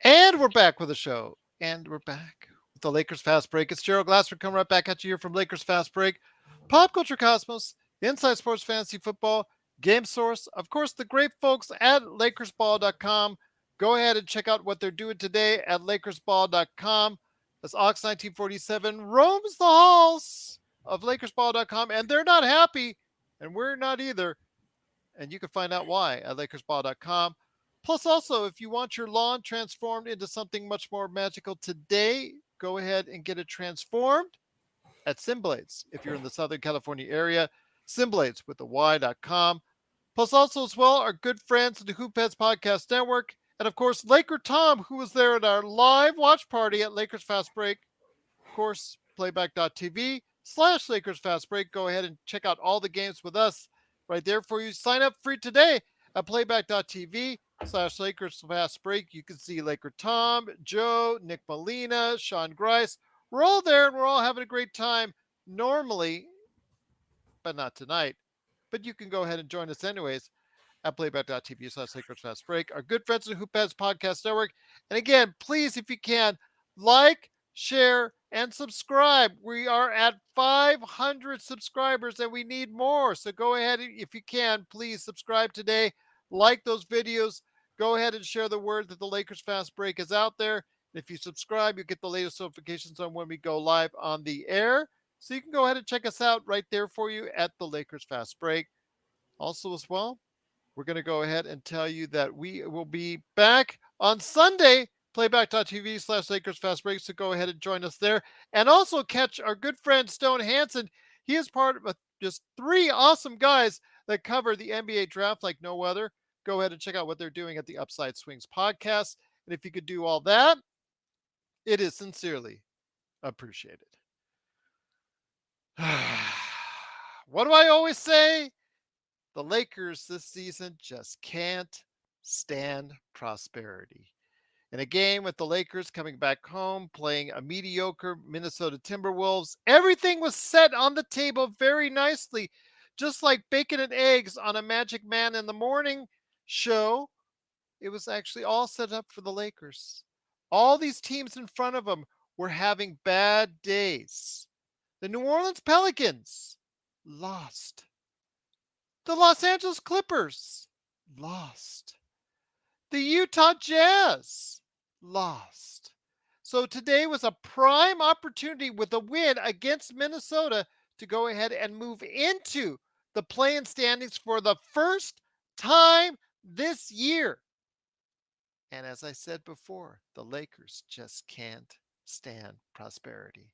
And we're back with the show. And we're back with the Lakers Fast Break. It's Gerald Glassford coming right back at you here from Lakers Fast Break. Pop Culture Cosmos, Inside Sports Fantasy Football, Game Source, of course, the great folks at LakersBall.com. Go ahead and check out what they're doing today at LakersBall.com. As Ox 1947 roams the halls of LakersBall.com, and they're not happy, and we're not either. And you can find out why at LakersBall.com. Plus, also, if you want your lawn transformed into something much more magical today, go ahead and get it transformed at Simblades. If you're in the Southern California area, Simblades with the Y.com. Plus, also, as well, our good friends at the Hoop Heads Podcast Network. And, of course, Laker Tom, who was there at our live watch party at Lakers Fast Break. Of course, playback.tv/Lakers Fast Break. Go ahead and check out all the games with us right there for you. Sign up free today at playback.tv/Lakers Fast Break. You can see Laker Tom, Joe, Nick Molina, Sean Grice. We're all there and we're all having a great time normally, but not tonight. But you can go ahead and join us anyways at playback.tv/Lakers Fast Break. Our good friends at the Hoop Heads Podcast Network. And again, please, if you can, like, share, and subscribe. We are at 500 subscribers and we need more. So go ahead, if you can, please subscribe today. Like those videos. Go ahead and share the word that the Lakers Fast Break is out there. If you subscribe, you get the latest notifications on when we go live on the air. So you can go ahead and check us out right there for you at the Lakers Fast Break. Also, as well, we're going to go ahead and tell you that we will be back on Sunday, playback.tv/Lakers Fast Break. So go ahead and join us there. And also catch our good friend Stone Hansen. He is part of just 3 awesome guys that cover the NBA draft like no other. Go ahead and check out what they're doing at the Upside Swings podcast. And if you could do all that, it is sincerely appreciated. What do I always say? The Lakers this season just can't stand prosperity. In a game with the Lakers coming back home, playing a mediocre Minnesota Timberwolves, everything was set on the table very nicely, just like bacon and eggs on a Magic Man in the Morning show. It was actually all set up for the Lakers. All these teams in front of them were having bad days. The New Orleans Pelicans lost. The Los Angeles Clippers lost. The Utah Jazz lost. So today was a prime opportunity with a win against Minnesota to go ahead and move into the play-in standings for the first time this year. And as I said before, the Lakers just can't stand prosperity.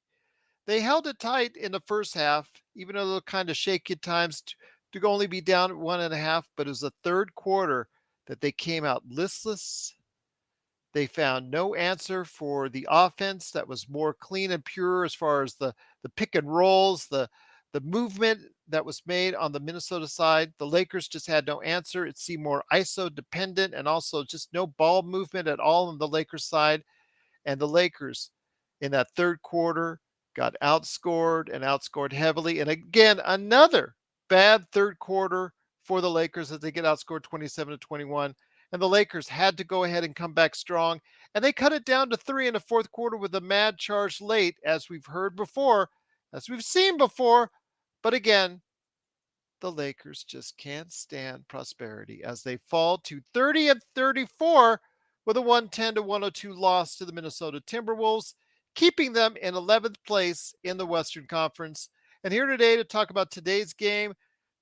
They held it tight in the first half, even though they'll kind of shaky at times to only be down 1.5, but it was the third quarter that they came out listless. They found no answer for the offense that was more clean and pure as far as the pick and rolls, the movement that was made on the Minnesota side. The Lakers just had no answer. It seemed more ISO dependent and also just no ball movement at all on the Lakers side. And the Lakers in that third quarter got outscored and outscored heavily. And again, another bad third quarter for the Lakers as they get outscored 27-21. And the Lakers had to go ahead and come back strong. And they cut it down to 3 in the fourth quarter with a mad charge late, as we've heard before, as we've seen before. But again, the Lakers just can't stand prosperity as they fall to 30-34 with a 110-102 loss to the Minnesota Timberwolves, keeping them in 11th place in the Western Conference. And here today to talk about today's game,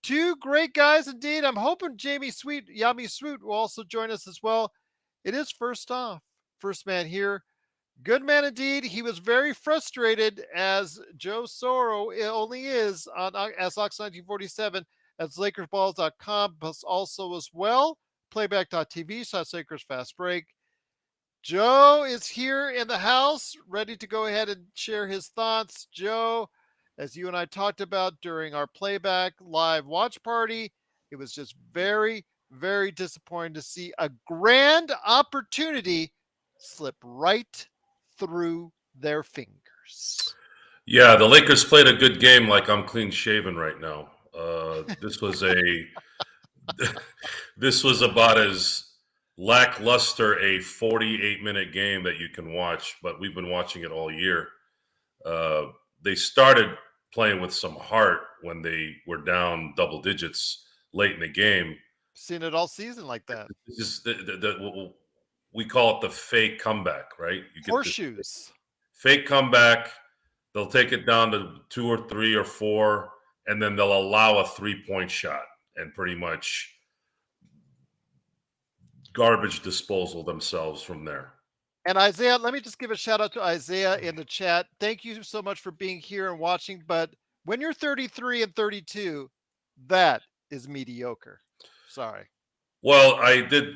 2 great guys indeed. I'm hoping Yami Sweet will also join us as well. It is first man here. Good man indeed. He was very frustrated as Joe Soro only is on as Ox 1947 at LakersBalls.com, plus also as well playback.tv/Lakers Fast Break. Joe is here in the house, ready to go ahead and share his thoughts. Joe, as you and I talked about during our playback live watch party, it was just very, very disappointing to see a grand opportunity slip right through their fingers. Yeah, the Lakers played a good game. Like I'm clean shaven right now. This was a this was about as lackluster a 48-minute game that you can watch, but we've been watching it all year. Uh, they started playing with some heart when they were down double digits late in the game. Seen it all season like that. This is we call it the fake comeback, right? You get this Horseshoes. fake comeback. They'll take it down to 2 or 3 or 4, and then they'll allow a 3-point shot and pretty much garbage disposal themselves from there. And Isaiah, let me just give a shout out to Isaiah in the chat. Thank you so much for being here and watching. But when you're 33 and 32, that is mediocre. Sorry. Well, I did.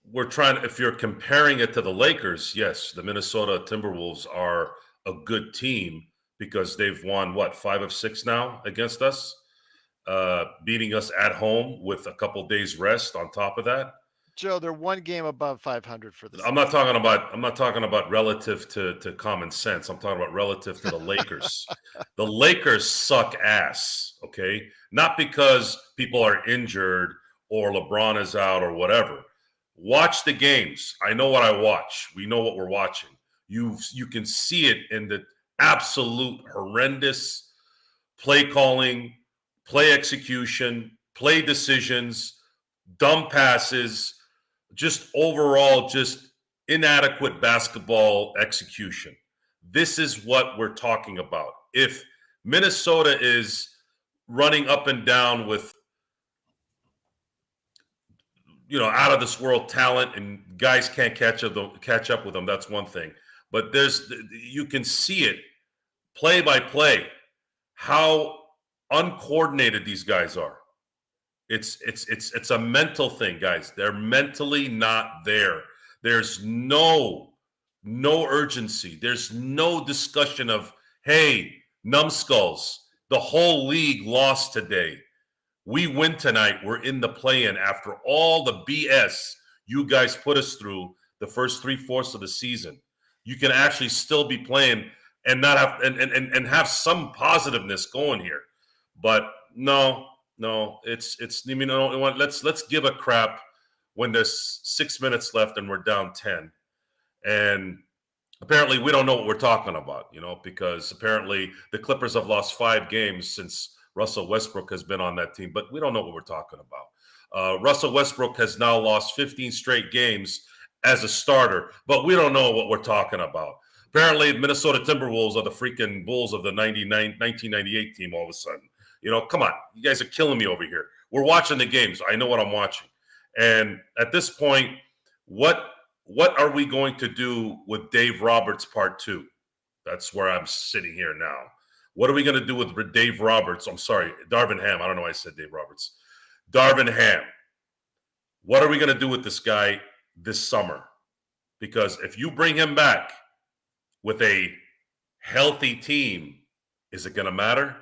We're trying. If you're comparing it to the Lakers, yes, the Minnesota Timberwolves are a good team because they've won what 5 of 6 now against us, beating us at home with a couple days rest on top of that. Joe, they're one game above 500 for the I'm not season. talking about I'm not talking about relative to common sense. I'm talking about relative to the Lakers. The Lakers suck ass, okay? Not because people are injured or LeBron is out or whatever. Watch the games. I know what I watch. We know what we're watching. You can see it in the absolute horrendous play calling, play execution, play decisions, dumb passes, just overall just inadequate basketball execution. This is what we're talking about. If Minnesota is running up and down with out of this world talent and guys can't catch up with them, that's one thing. But you can see it play by play how uncoordinated these guys are. It's a mental thing, guys. They're mentally not there. There's no urgency. There's no discussion of, hey, numbskulls, the whole league lost today. We win tonight. We're in the play-in after all the BS you guys put us through the first 3/4 of the season. You can actually still be playing and not have and have some positiveness going here. But no, it's you know what? Let's give a crap when there's 6 minutes left and we're down 10. And apparently we don't know what we're talking about, because apparently the Clippers have lost 5 games since Russell Westbrook has been on that team, but we don't know what we're talking about. Russell Westbrook has now lost 15 straight games as a starter, but we don't know what we're talking about. Apparently, Minnesota Timberwolves are the freaking Bulls of the 1998 team all of a sudden. Come on. You guys are killing me over here. We're watching the games. I know what I'm watching. And at this point, what are we going to do with Dave Roberts part 2? That's where I'm sitting here now. What are we going to do with Dave Roberts? I'm sorry, Darvin Ham. I don't know why I said Dave Roberts. Darvin Ham. What are we going to do with this guy this summer? Because if you bring him back with a healthy team, is it going to matter?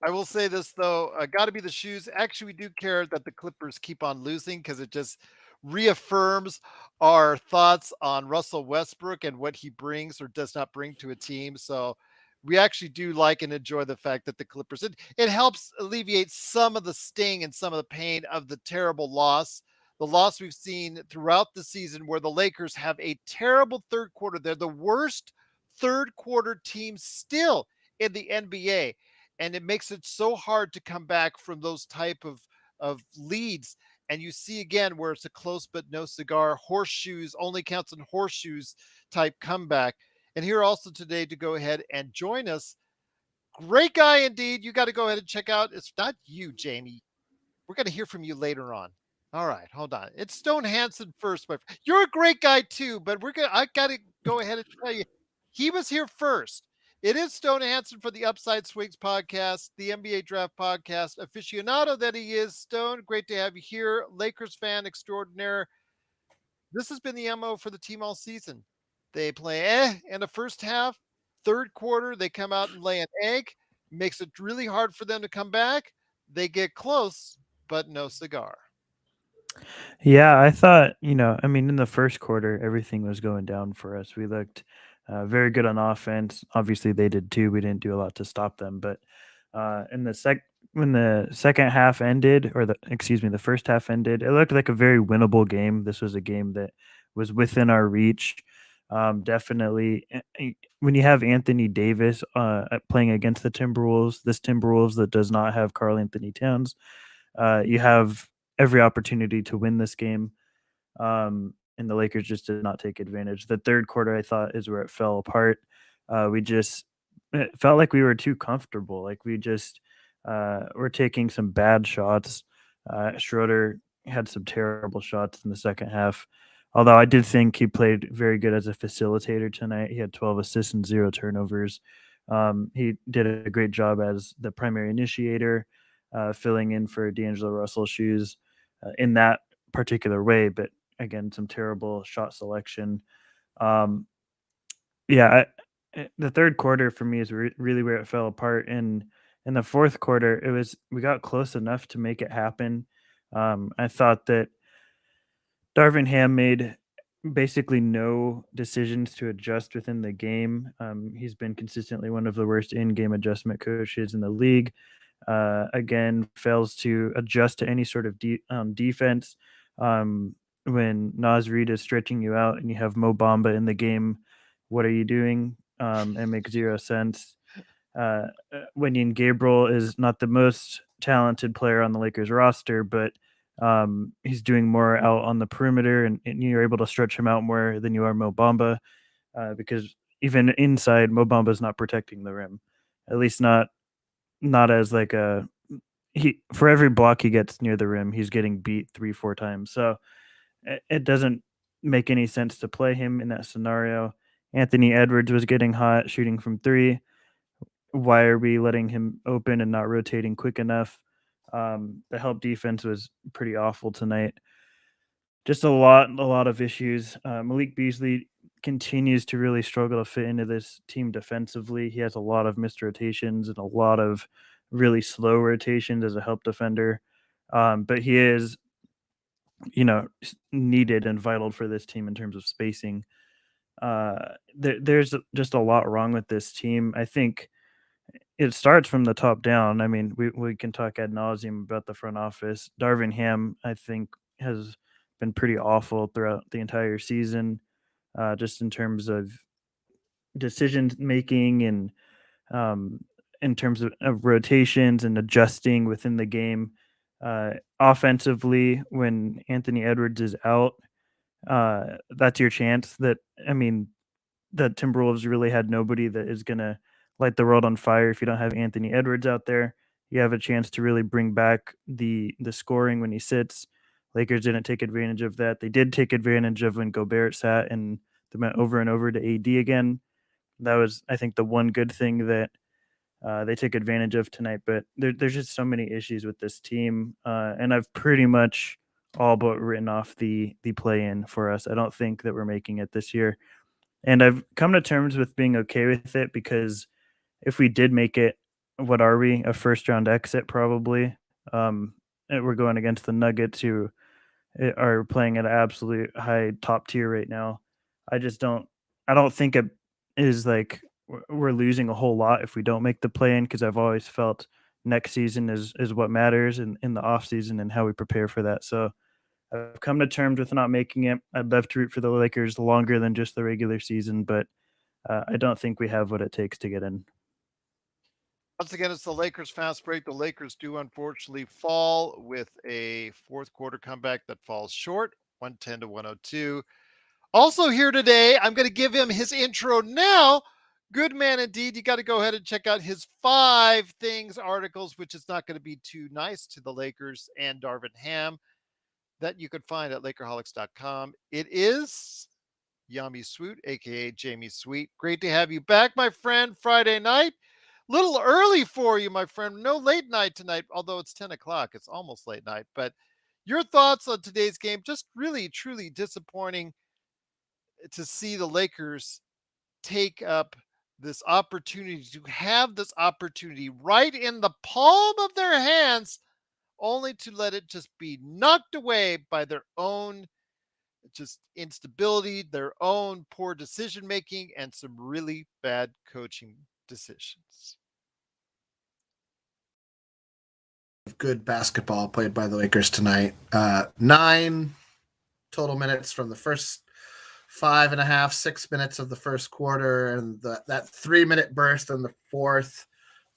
I will say this though, got to be the shoes. Actually, we do care that the Clippers keep on losing because it just reaffirms our thoughts on Russell Westbrook and what he brings or does not bring to a team. So we actually do like and enjoy the fact that the Clippers it helps alleviate some of the sting and some of the pain of the terrible loss. The loss we've seen throughout the season where the Lakers have a terrible third quarter. They're the worst third quarter team still in the NBA, and it makes it so hard to come back from those type of leads. And you see again where it's a close but no cigar, horseshoes only counts in horseshoes type comeback. And here also today to go ahead and join us, great guy indeed. You got to go ahead and check out. It's not you, Jamie. We're going to hear from you later on. All right, hold on. It's Stone Hansen first, but you're a great guy too. But I got to go ahead and tell you, he was here first. It is Stone Hansen for the Upside Swings podcast, the NBA Draft podcast aficionado that he is. Stone, great to have you here. Lakers fan extraordinaire. This has been the MO for the team all season. They play in the first half. Third quarter, they come out and lay an egg. Makes it really hard for them to come back. They get close, but no cigar. Yeah, I thought, I mean, in the first quarter, everything was going down for us. We looked very good on offense. Obviously, they did too. We didn't do a lot to stop them. But in the when the second half ended, or the first half ended, it looked like a very winnable game. This was a game that was within our reach. Definitely, when you have Anthony Davis playing against the Timberwolves, this Timberwolves that does not have Karl Anthony Towns, you have every opportunity to win this game. And the Lakers just did not take advantage. The third quarter, I thought, is where it fell apart. It felt like we were too comfortable. Like we just were taking some bad shots. Schroeder had some terrible shots in the second half. Although I did think he played very good as a facilitator tonight. He had 12 assists and 0 turnovers. He did a great job as the primary initiator, filling in for D'Angelo Russell's shoes in that particular way. But again, some terrible shot selection. Um, yeah, the third quarter for me is really where it fell apart. And in the fourth quarter, we got close enough to make it happen. I thought that Darvin Ham made basically no decisions to adjust within the game. He's been consistently one of the worst in-game adjustment coaches in the league. Again, fails to adjust to any sort of defense. When Naz Reid is stretching you out and you have Mo Bamba in the game, what are you doing? It makes zero sense. Wenyen Gabriel is not the most talented player on the Lakers roster, but he's doing more out on the perimeter, and you're able to stretch him out more than you are Mo Bamba, because even inside, Mo Bamba is not protecting the rim, at least not as like a he for every block he gets near the rim, he's getting beat 3-4 times. So it doesn't make any sense to play him in that scenario. Anthony Edwards was getting hot shooting from three. Why are we letting him open and not rotating quick enough? The help defense was pretty awful tonight. Just a lot of issues. Malik Beasley continues to really struggle to fit into this team defensively. He has a lot of missed rotations and a lot of really slow rotations as a help defender. But he is, needed and vital for this team in terms of spacing. There's just a lot wrong with this team. I think it starts from the top down. I mean, we can talk ad nauseum about the front office. Darvin Ham, I think, has been pretty awful throughout the entire season, just in terms of decision making and um, in terms of rotations and adjusting within the game. Offensively, when Anthony Edwards is out, that's your chance. I mean, the Timberwolves really had nobody that is going to light the world on fire. If you don't have Anthony Edwards out there, you have a chance to really bring back the scoring when he sits. Lakers didn't take advantage of that. They did take advantage of when Gobert sat and they went over and over to AD again. That was, I think, the one good thing that they took advantage of tonight. But there's just so many issues with this team, and I've pretty much all but written off the play in for us. I don't think that we're making it this year. And I've come to terms with being okay with it because if we did make it, what are we? A first round exit, probably. And we're going against the Nuggets, who are playing at an absolute high top tier right now. I just don't. I don't think it is like we're losing a whole lot if we don't make the play in, because I've always felt next season is what matters in the off season and how we prepare for that. So I've come to terms with not making it. I'd love to root for the Lakers longer than just the regular season, but I don't think we have what it takes to get in. Once again, it's the Lakers fast break. The Lakers do unfortunately fall with a fourth quarter comeback that falls short, 110 to 102. Also here today, I'm going to give him his intro now. Good man indeed. You got to go ahead and check out his 5 things articles, which is not going to be too nice to the Lakers and Darvin Ham, that you could find at Lakerholics.com. It is Yummy Sweet, aka Jamie Sweet. Great to have you back, my friend. Friday night. Little early for you, my friend. No late night tonight, although it's 10 o'clock. It's almost late night. But your thoughts on today's game? Just really, truly disappointing to see the Lakers take up this opportunity, to have this opportunity right in the palm of their hands, only to let it just be knocked away by their own just instability, their own poor decision making, and some really bad coaching decisions. Good basketball played by the Lakers tonight. 9 total minutes from the first 5.5, 6 minutes of the first quarter, and that 3-minute burst in the fourth.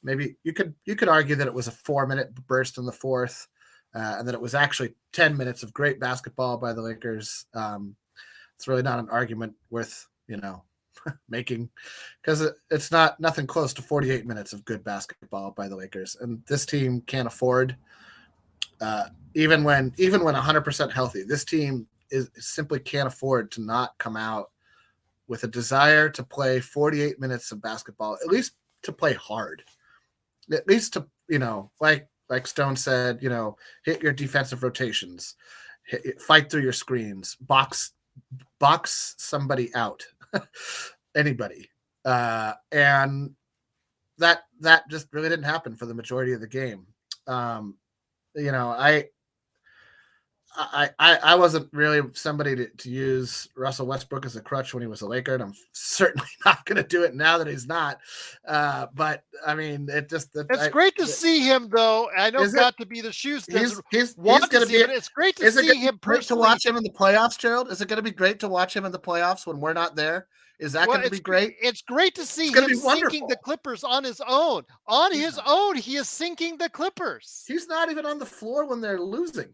Maybe you could argue that it was a 4-minute burst in the fourth, and that it was actually 10 minutes of great basketball by the Lakers. It's really not an argument worth making, because it's nothing close to 48 minutes of good basketball by the Lakers, and this team can't afford, even when 100% healthy, this team simply can't afford to not come out with a desire to play 48 minutes of basketball, at least to play hard, at least to like Stone said, hit your defensive rotations, fight through your screens, box somebody out. Anybody, and that just really didn't happen for the majority of the game. I wasn't really somebody to use Russell Westbrook as a crutch when he was a Laker, and I'm certainly not going to do it now that he's not. But I mean, it's great to see him, though. I know got to be the shoes. He's going to be. But it's great to see him personally. To watch him in the playoffs, Gerald. Is it going to be great to watch him in the playoffs when we're not there? Is that going to be great? It's great to see him sinking the Clippers on his own. On his own, he is sinking the Clippers. He's not even on the floor when they're losing.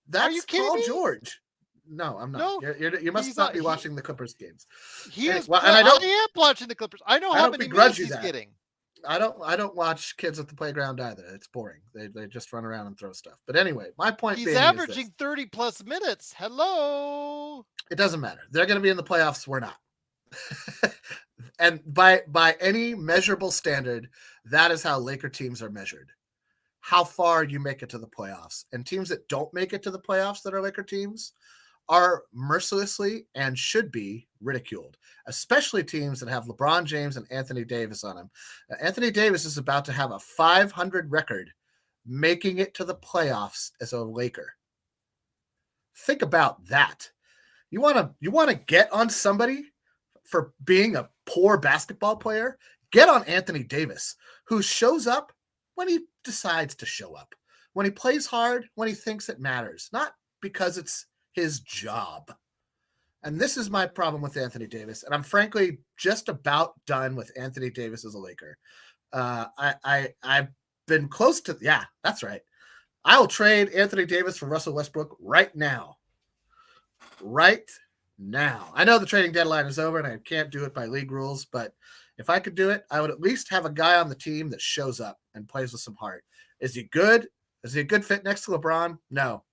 That's Are you kidding Paul me? George. No, I'm not. No, you must not be watching the Clippers games. He is. And I am watching the Clippers. I know how many minutes he's getting. I don't watch kids at the playground either. It's boring. They just run around and throw stuff. But anyway, my point he's averaging 30 plus minutes. Hello. It doesn't matter. They're going to be in the playoffs. We're not. And by any measurable standard, that is how Laker teams are measured. How far you make it to the playoffs. And teams that don't make it to the playoffs that are Laker teams are mercilessly and should be ridiculed, especially teams that have LeBron James and Anthony Davis on them. Anthony Davis is about to have a 500 record making it to the playoffs as a Laker. Think about that. You want to get on somebody for being a poor basketball player? Get on Anthony Davis, who shows up when he decides to show up, when he plays hard, when he thinks it matters, not because it's his job. And this is my problem with Anthony Davis. And I'm frankly just about done with Anthony Davis as a Laker. I've been close to, yeah, that's right. I'll trade Anthony Davis for Russell Westbrook right now. Right now. I know the trading deadline is over and I can't do it by league rules, but if I could do it, I would at least have a guy on the team that shows up and plays with some heart. Is he good? Is he a good fit next to LeBron? No.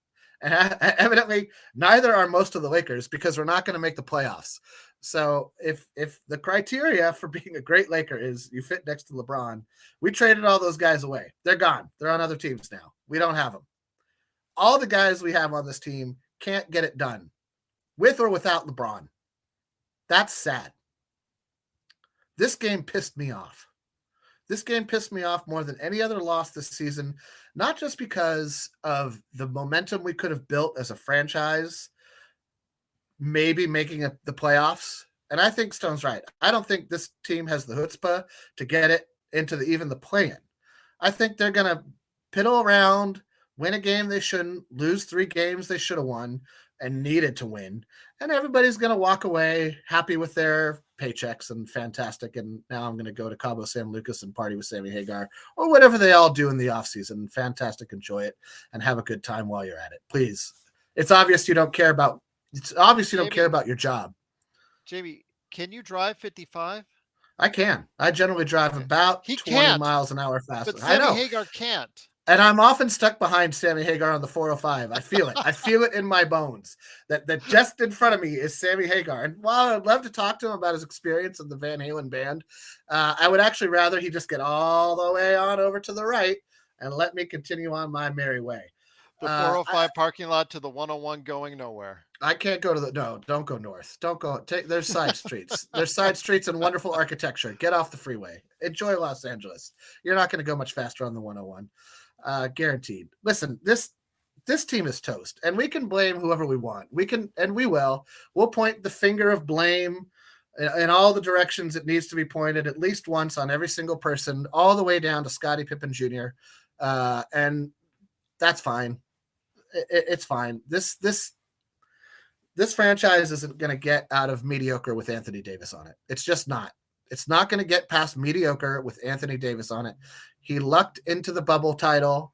And evidently, neither are most of the Lakers, because we're not going to make the playoffs. So if the criteria for being a great Laker is you fit next to LeBron, we traded all those guys away. They're gone. They're on other teams now. We don't have them. All the guys we have on this team can't get it done with or without LeBron. That's sad. This game pissed me off. This game pissed me off more than any other loss this season, not just because of the momentum we could have built as a franchise, maybe making it the playoffs. And I think Stone's right. I don't think this team has the chutzpah to get it into even the play-in. I think they're going to piddle around, win a game they shouldn't, lose 3 games they should have won and needed to win. And everybody's going to walk away happy with their paychecks and fantastic. And now I'm going to go to Cabo San Lucas and party with Sammy Hagar or whatever they all do in the offseason. Fantastic. Enjoy it and have a good time while you're at it. Please. It's obvious you don't care about your job. Jamie, can you drive 55? I can. I generally drive about 20 miles an hour faster. But Sammy Hagar can't. And I'm often stuck behind Sammy Hagar on the 405. I feel it. I feel it in my bones that just in front of me is Sammy Hagar. And while I'd love to talk to him about his experience in the Van Halen band, I would actually rather he just get all the way on over to the right and let me continue on my merry way. The 405 parking lot to the 101 going nowhere. I can't go to don't go north. Don't go. There's side streets. There's side streets and wonderful architecture. Get off the freeway. Enjoy Los Angeles. You're not going to go much faster on the 101. Guaranteed. Listen, this team is toast, and we can blame whoever we want. We can, and we will. We'll point the finger of blame in all the directions it needs to be pointed at least once on every single person, all the way down to Scottie Pippen Jr. And that's fine. It's fine. This franchise isn't going to get out of mediocre with Anthony Davis on it. It's just not. It's not going to get past mediocre with Anthony Davis on it. He lucked into the bubble title,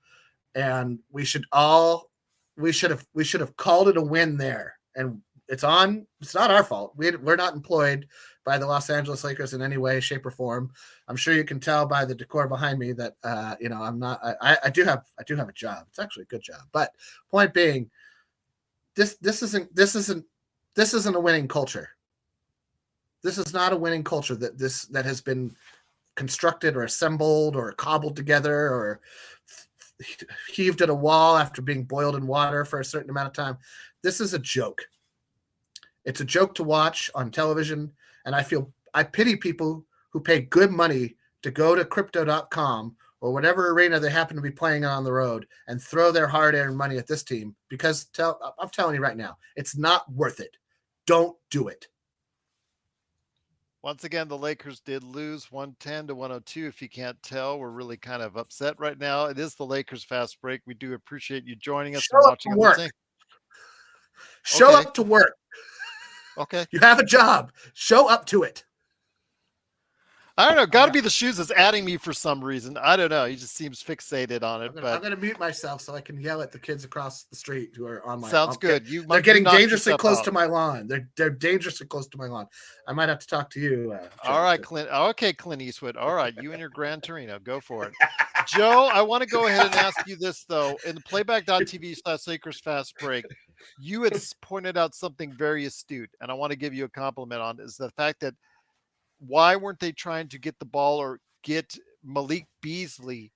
and we should have called it a win there. And it's not our fault. We're not employed by the Los Angeles Lakers in any way, shape, or form. I'm sure you can tell by the decor behind me that I'm not. I do have a job. It's actually a good job. But point being, this isn't a winning culture. This is not a winning culture that has been constructed or assembled or cobbled together or heaved at a wall after being boiled in water for a certain amount of time. This is a joke. It's a joke to watch on television, and I pity people who pay good money to go to crypto.com or whatever arena they happen to be playing on the road and throw their hard-earned money at this team, because I'm telling you right now, it's not worth it. Don't do it. Once again, the Lakers did lose 110 to 102. If you can't tell, we're really kind of upset right now. It is the Lakers Fast Break. We do appreciate you joining us and watching and listening. Show up to work. Okay. You have a job. Show up to it. I don't know. Got to be the shoes that's adding me for some reason. I don't know. He just seems fixated on it. I'm going to mute myself so I can yell at the kids across the street who are on my. Sounds good. They're getting dangerously close to my lawn. They're dangerously close to my lawn. I might have to talk to you. All right, Clint. Okay, Clint Eastwood. All right, you and your Gran Torino. Go for it. Joe, I want to go ahead and ask you this, though. In the playback.tv/Lakers Fast Break, you had pointed out something very astute, and I want to give you a compliment on, is the fact that why weren't they trying to get the ball or get Malik Beasley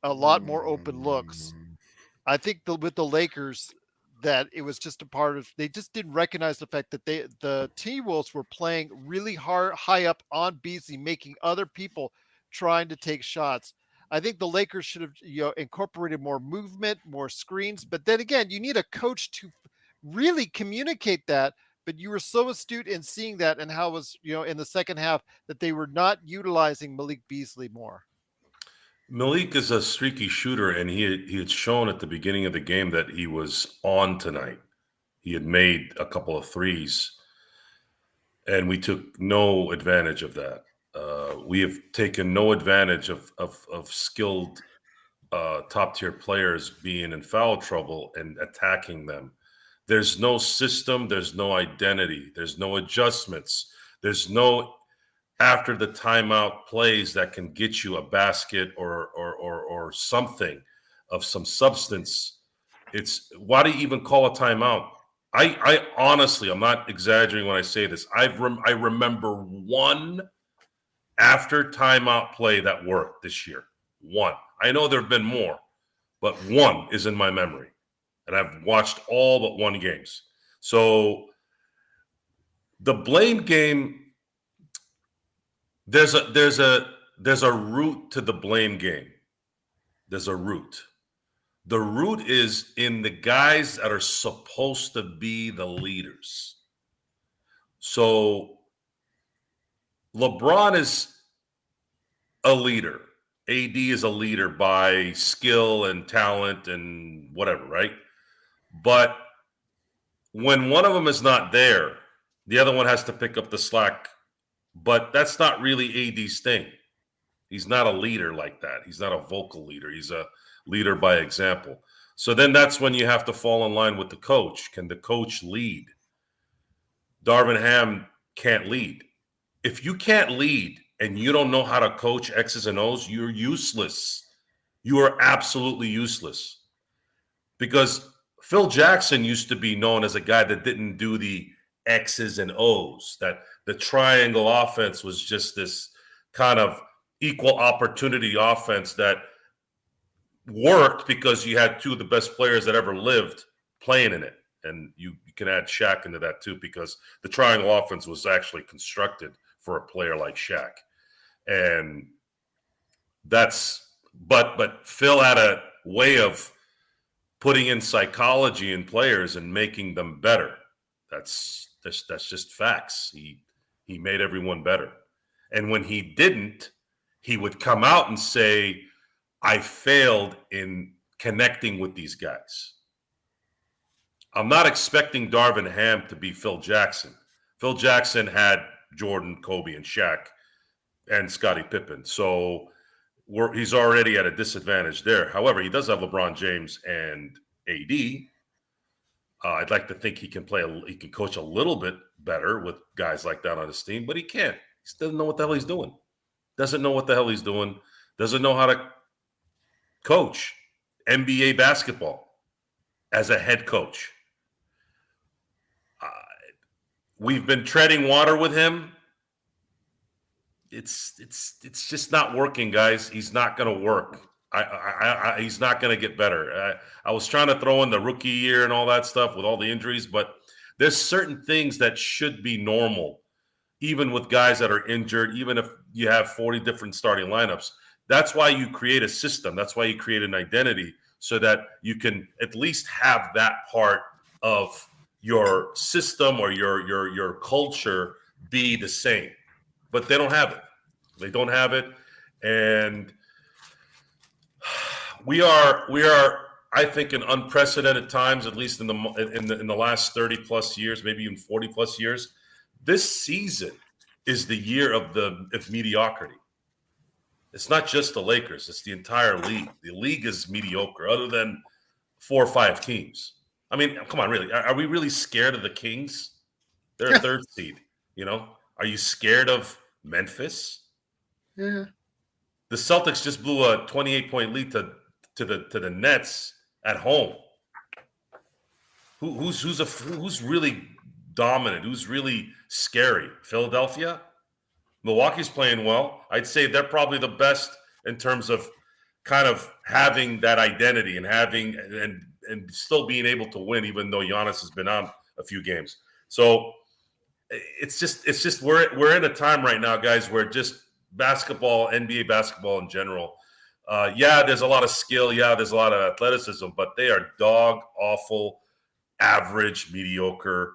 a lot more open looks? I think with the Lakers, that it was just a part of, they just didn't recognize the fact that the T-Wolves were playing really high up on Beasley, making other people trying to take shots. I think the Lakers should have incorporated more movement, more screens. But then again, you need a coach to really communicate that. But you were so astute in seeing that, and how it was, in the second half, that they were not utilizing Malik Beasley more. Malik is a streaky shooter, and he had shown at the beginning of the game that he was on tonight. He had made a couple of threes, and we took no advantage of that. We have taken no advantage of skilled top-tier players being in foul trouble and attacking them. There's no system. There's no identity. There's no adjustments. There's no after the timeout plays that can get you a basket or something of some substance. It's why do you even call a timeout? I honestly, I'm not exaggerating when I say this. I remember one after timeout play that worked this year. One. I know there have been more, but one is in my memory. And I've watched all but one games. So the blame game, there's a root to the blame game. There's a root. The root is in the guys that are supposed to be the leaders. So LeBron is a leader. AD is a leader by skill and talent and whatever, right? But when one of them is not there, the other one has to pick up the slack. But that's not really AD's thing. He's not a leader like that. He's not a vocal leader. He's a leader by example. So then that's when you have to fall in line with the coach. Can the coach lead? Darvin Ham can't lead. If you can't lead and you don't know how to coach X's and O's, you're useless. you are absolutely useless. Because Phil Jackson used to be known as a guy that didn't do the X's and O's, that the triangle offense was just this kind of equal opportunity offense that worked because you had two of the best players that ever lived playing in it. And you can add Shaq into that too, because the triangle offense was actually constructed for a player like Shaq. And but Phil had a way of putting in psychology in players and making them better. That's just facts. He made everyone better. And when he didn't, he would come out and say, I failed in connecting with these guys. I'm not expecting Darvin Ham to be Phil Jackson. Phil Jackson had Jordan, Kobe, and Shaq, and Scottie Pippen. So he's already at a disadvantage there. However, he does have LeBron James and AD. I'd like to think he can he can coach a little bit better with guys like that on his team, but he can't. He doesn't know what the hell he's doing. Doesn't know what the hell he's doing. Doesn't know how to coach NBA basketball as a head coach. We've been treading water with him. It's just not working, guys. He's not going to work. He's not going to get better. I was trying to throw in the rookie year and all that stuff with all the injuries, but there's certain things that should be normal, even with guys that are injured, even if you have 40 different starting lineups. That's why you create a system. That's why you create an identity, so that you can at least have that part of your system or your culture be the same. But they don't have it. They don't have it. And we are, I think, in unprecedented times, at least in the last 30 plus years, maybe even 40 plus years. This season is the year of mediocrity. It's not just the Lakers; it's the entire league. The league is mediocre, other than 4 or 5 teams. I mean, come on, really? Are we really scared of the Kings? They're a third seed. Are you scared of Memphis? Yeah. The Celtics just blew a 28-point lead to the Nets at home. Who's really dominant? Who's really scary? Philadelphia? Milwaukee's playing well. I'd say they're probably the best in terms of kind of having that identity and having and still being able to win, even though Giannis has been on a few games. So it's just we're in a time right now, guys, where just basketball, NBA basketball in general, there's a lot of skill, there's a lot of athleticism, but they are dog awful, average, mediocre,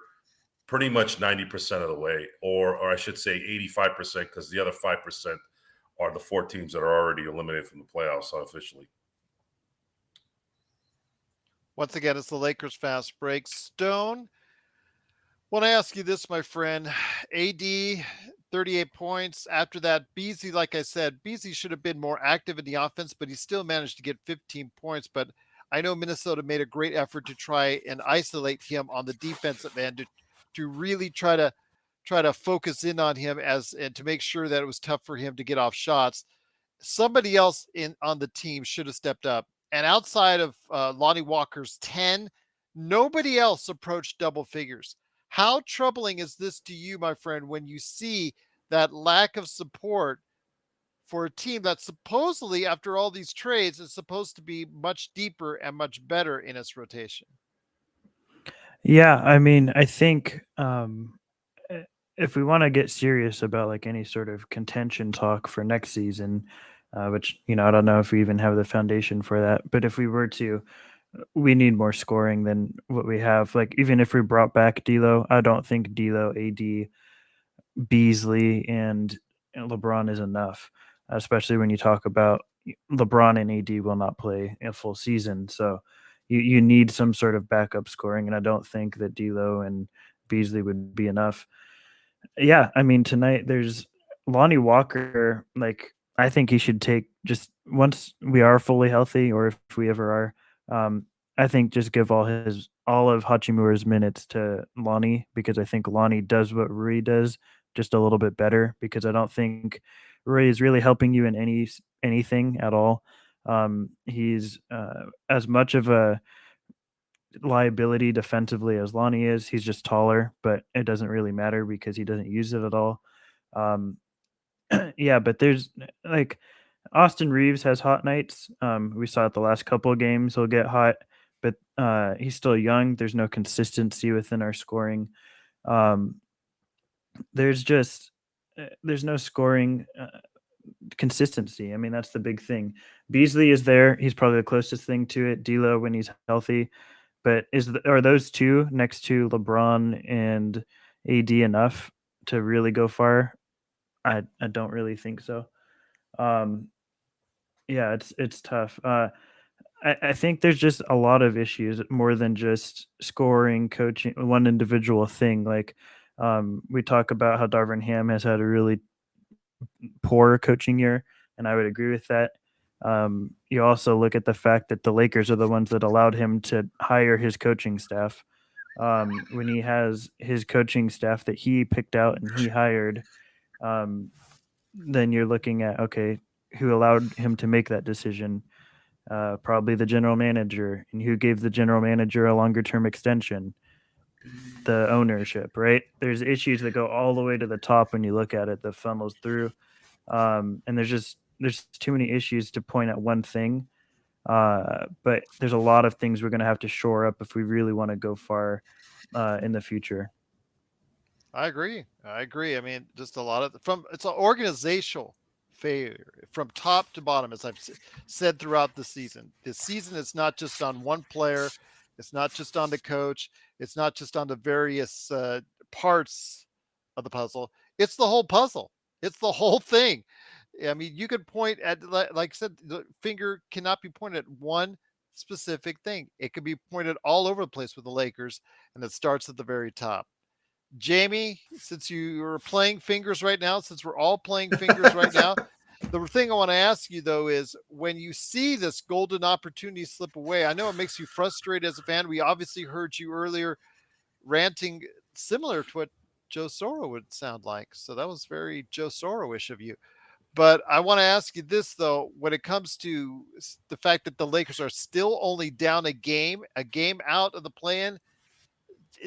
pretty much 90% of the way, or I should say 85%, because the other 5% are the 4 teams that are already eliminated from the playoffs unofficially. Once again, it's the Lakers Fast Break. Stone, want to ask you this, my friend. AD, 38 points. After that, Beasley, like I said, Beasley should have been more active in the offense, but he still managed to get 15 points. But I know Minnesota made a great effort to try and isolate him on the defensive end to really try to focus in on him and to make sure that it was tough for him to get off shots. Somebody else on the team should have stepped up. And outside of Lonnie Walker's 10, nobody else approached double figures. How troubling is this to you, my friend, when you see that lack of support for a team that supposedly, after all these trades, is supposed to be much deeper and much better in its rotation? Yeah, I mean, I think if we want to get serious about like any sort of contention talk for next season, which I don't know if we even have the foundation for that, but if we were to, we need more scoring than what we have. Like even if we brought back D'Lo, I don't think D'Lo, AD, Beasley, and LeBron is enough, especially when you talk about LeBron and AD will not play a full season. So you need some sort of backup scoring, and I don't think that D'Lo and Beasley would be enough. Yeah, I mean tonight there's Lonnie Walker. Like I think he should take just once we are fully healthy, or if we ever are. I think just give all of Hachimura's minutes to Lonnie, because I think Lonnie does what Rui does just a little bit better, because I don't think Rui is really helping you in anything at all. He's as much of a liability defensively as Lonnie is. He's just taller, but it doesn't really matter because he doesn't use it at all. Um, yeah, but there's like Austin Reeves has hot nights. We saw it the last couple of games. He'll get hot, but he's still young. There's no consistency within our scoring. Um, there's no scoring consistency. I mean, that's the big thing. Beasley is there. He's probably the closest thing to it. D'Lo when he's healthy, but are those two next to LeBron and AD enough to really go far? I don't really think so. Um, yeah, it's tough. I think there's just a lot of issues more than just scoring, coaching, one individual thing. Like we talk about how Darvin Ham has had a really poor coaching year, and I would agree with that. You also look at the fact that the Lakers are the ones that allowed him to hire his coaching staff. When he has his coaching staff that he picked out and he hired, then you're looking at, okay, who allowed him to make that decision? Probably the general manager. And who gave the general manager a longer term extension? The ownership, right? There's issues that go all the way to the top when you look at it that funnels through. And there's too many issues to point at one thing. But there's a lot of things we're going to have to shore up if we really want to go far in the future. I agree. I mean, just a lot of it's an organizational failure from top to bottom, as I've said throughout the season. This season is not just on one player. It's not just on the coach. It's not just on the various parts of the puzzle. It's the whole puzzle. It's the whole thing. I mean, you could point at, like I said, the finger cannot be pointed at one specific thing. It could be pointed all over the place with the Lakers, and it starts at the very top. Jamie, since you are playing fingers right now, since we're all playing fingers right now, the thing I want to ask you though is when you see this golden opportunity slip away, I know it makes you frustrated as a fan. We obviously heard you earlier ranting similar to what Joe Soro would sound like. So that was very Joe Soro-ish of you. But I want to ask you this though, when it comes to the fact that the Lakers are still only down a game out of the play-in,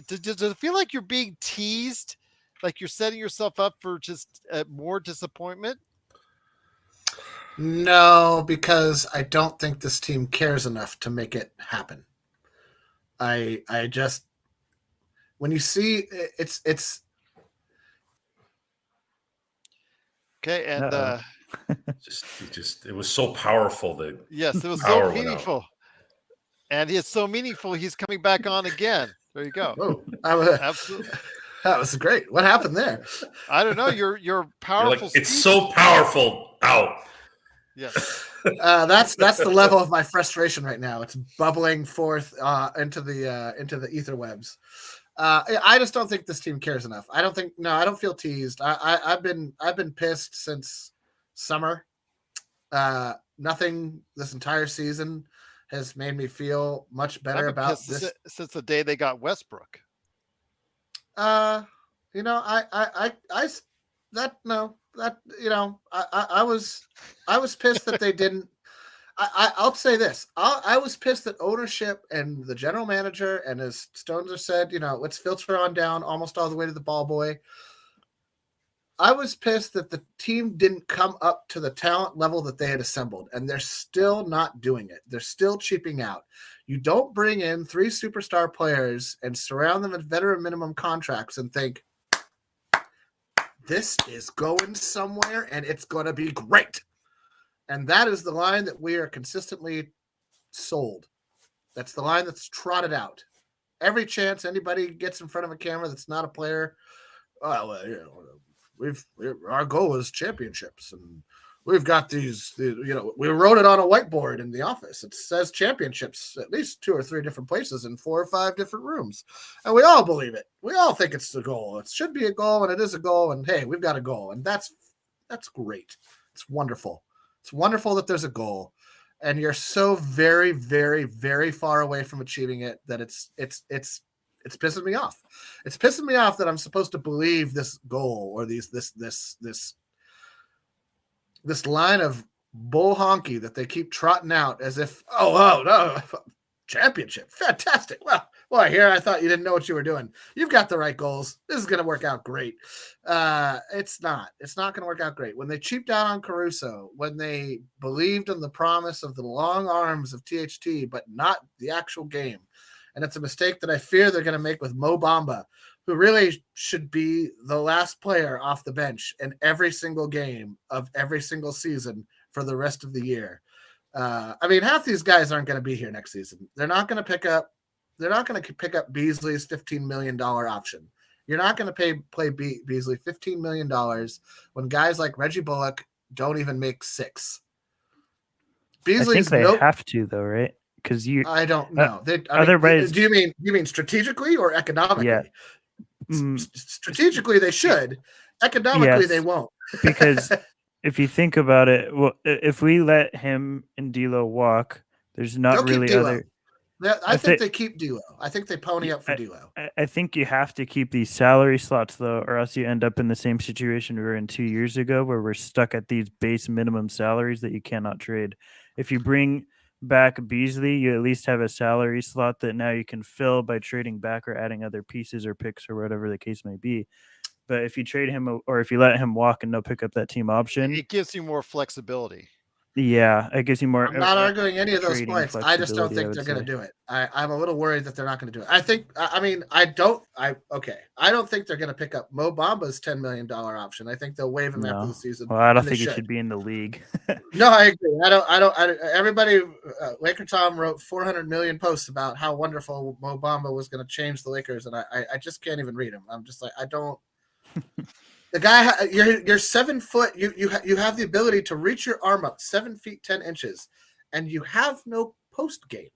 does it feel like you're being teased? Like you're setting yourself up for just more disappointment? No, because I don't think this team cares enough to make it happen. I just when you see it's okay, and it was so powerful that yes, it was so power went out. meaningful, and it's so meaningful. He's coming back on again. There you go. oh, Absolutely. that was great. What happened there? I don't know. Your You're powerful. like, it's so powerful. Out. Yes. That's the level of my frustration right now. It's bubbling forth into the ether webs. I just don't think this team cares enough. I don't feel teased. I've been pissed since summer. Nothing this entire season has made me feel much better about this since the day they got Westbrook. I was pissed that they didn't. I'll say this. I was pissed that ownership and the general manager, and as Stones said, let's filter on down almost all the way to the ball boy. I was pissed that the team didn't come up to the talent level that they had assembled, and they're still not doing it. They're still cheaping out. You don't bring in 3 superstar players and surround them with veteran minimum contracts and think, this is going somewhere and it's going to be great. And that is the line that we are consistently sold. That's the line that's trotted out. Every chance anybody gets in front of a camera that's not a player, our goal is championships, and we've got these. We wrote it on a whiteboard in the office. It says championships at least 2 or 3 different places in 4 or 5 different rooms, and we all believe it. We all think it's the goal. It should be a goal, and it is a goal. And hey, we've got a goal, and that's great. It's wonderful. It's wonderful that there's a goal, and you're so very, very, very far away from achieving it that it's pissing me off. It's pissing me off that I'm supposed to believe this goal or this line of bull honky that they keep trotting out as if, oh no, championship, fantastic. Well, boy, here I thought you didn't know what you were doing. You've got the right goals. This is going to work out great. It's not going to work out great. When they cheaped out on Caruso, when they believed in the promise of the long arms of THT, but not the actual game, and it's a mistake that I fear they're going to make with Mo Bamba, who really should be the last player off the bench in every single game of every single season for the rest of the year. I mean, half these guys aren't going to be here next season. They're not going to pick up Beasley's $15 million option. You're not going to play Beasley $15 million when guys like Reggie Bullock don't even make $6 million. I think they have to, though, right? Because I don't know. Otherwise, do you mean strategically or economically? Yeah. Strategically, they should. Economically, they won't. Because if you think about it, well, if we let him and D'Lo walk, there's not really other. I think they keep D'Lo. I think they pony up for D'Lo. I think you have to keep these salary slots, though, or else you end up in the same situation we were in 2 years ago, where we're stuck at these base minimum salaries that you cannot trade. If you bring back Beasley, you at least have a salary slot that now you can fill by trading back or adding other pieces or picks or whatever the case may be. But if you trade him or if you let him walk and no pick up that team option, it gives you more flexibility. Yeah, it gives you more. I'm not arguing any of those points. I just don't think they're going to do it. I'm a little worried that they're not going to do it. I don't think they're going to pick up Mo Bamba's $10 million option. I think they'll waive him after the season. Well, I don't think he should be in the league. No, I agree. Everybody, Laker Tom wrote 400 million posts about how wonderful Mo Bamba was going to change the Lakers, and I just can't even read him. I'm just like, I don't. The guy, you're 7 foot. You have the ability to reach your arm up 7 feet 10 inches, and you have no post game.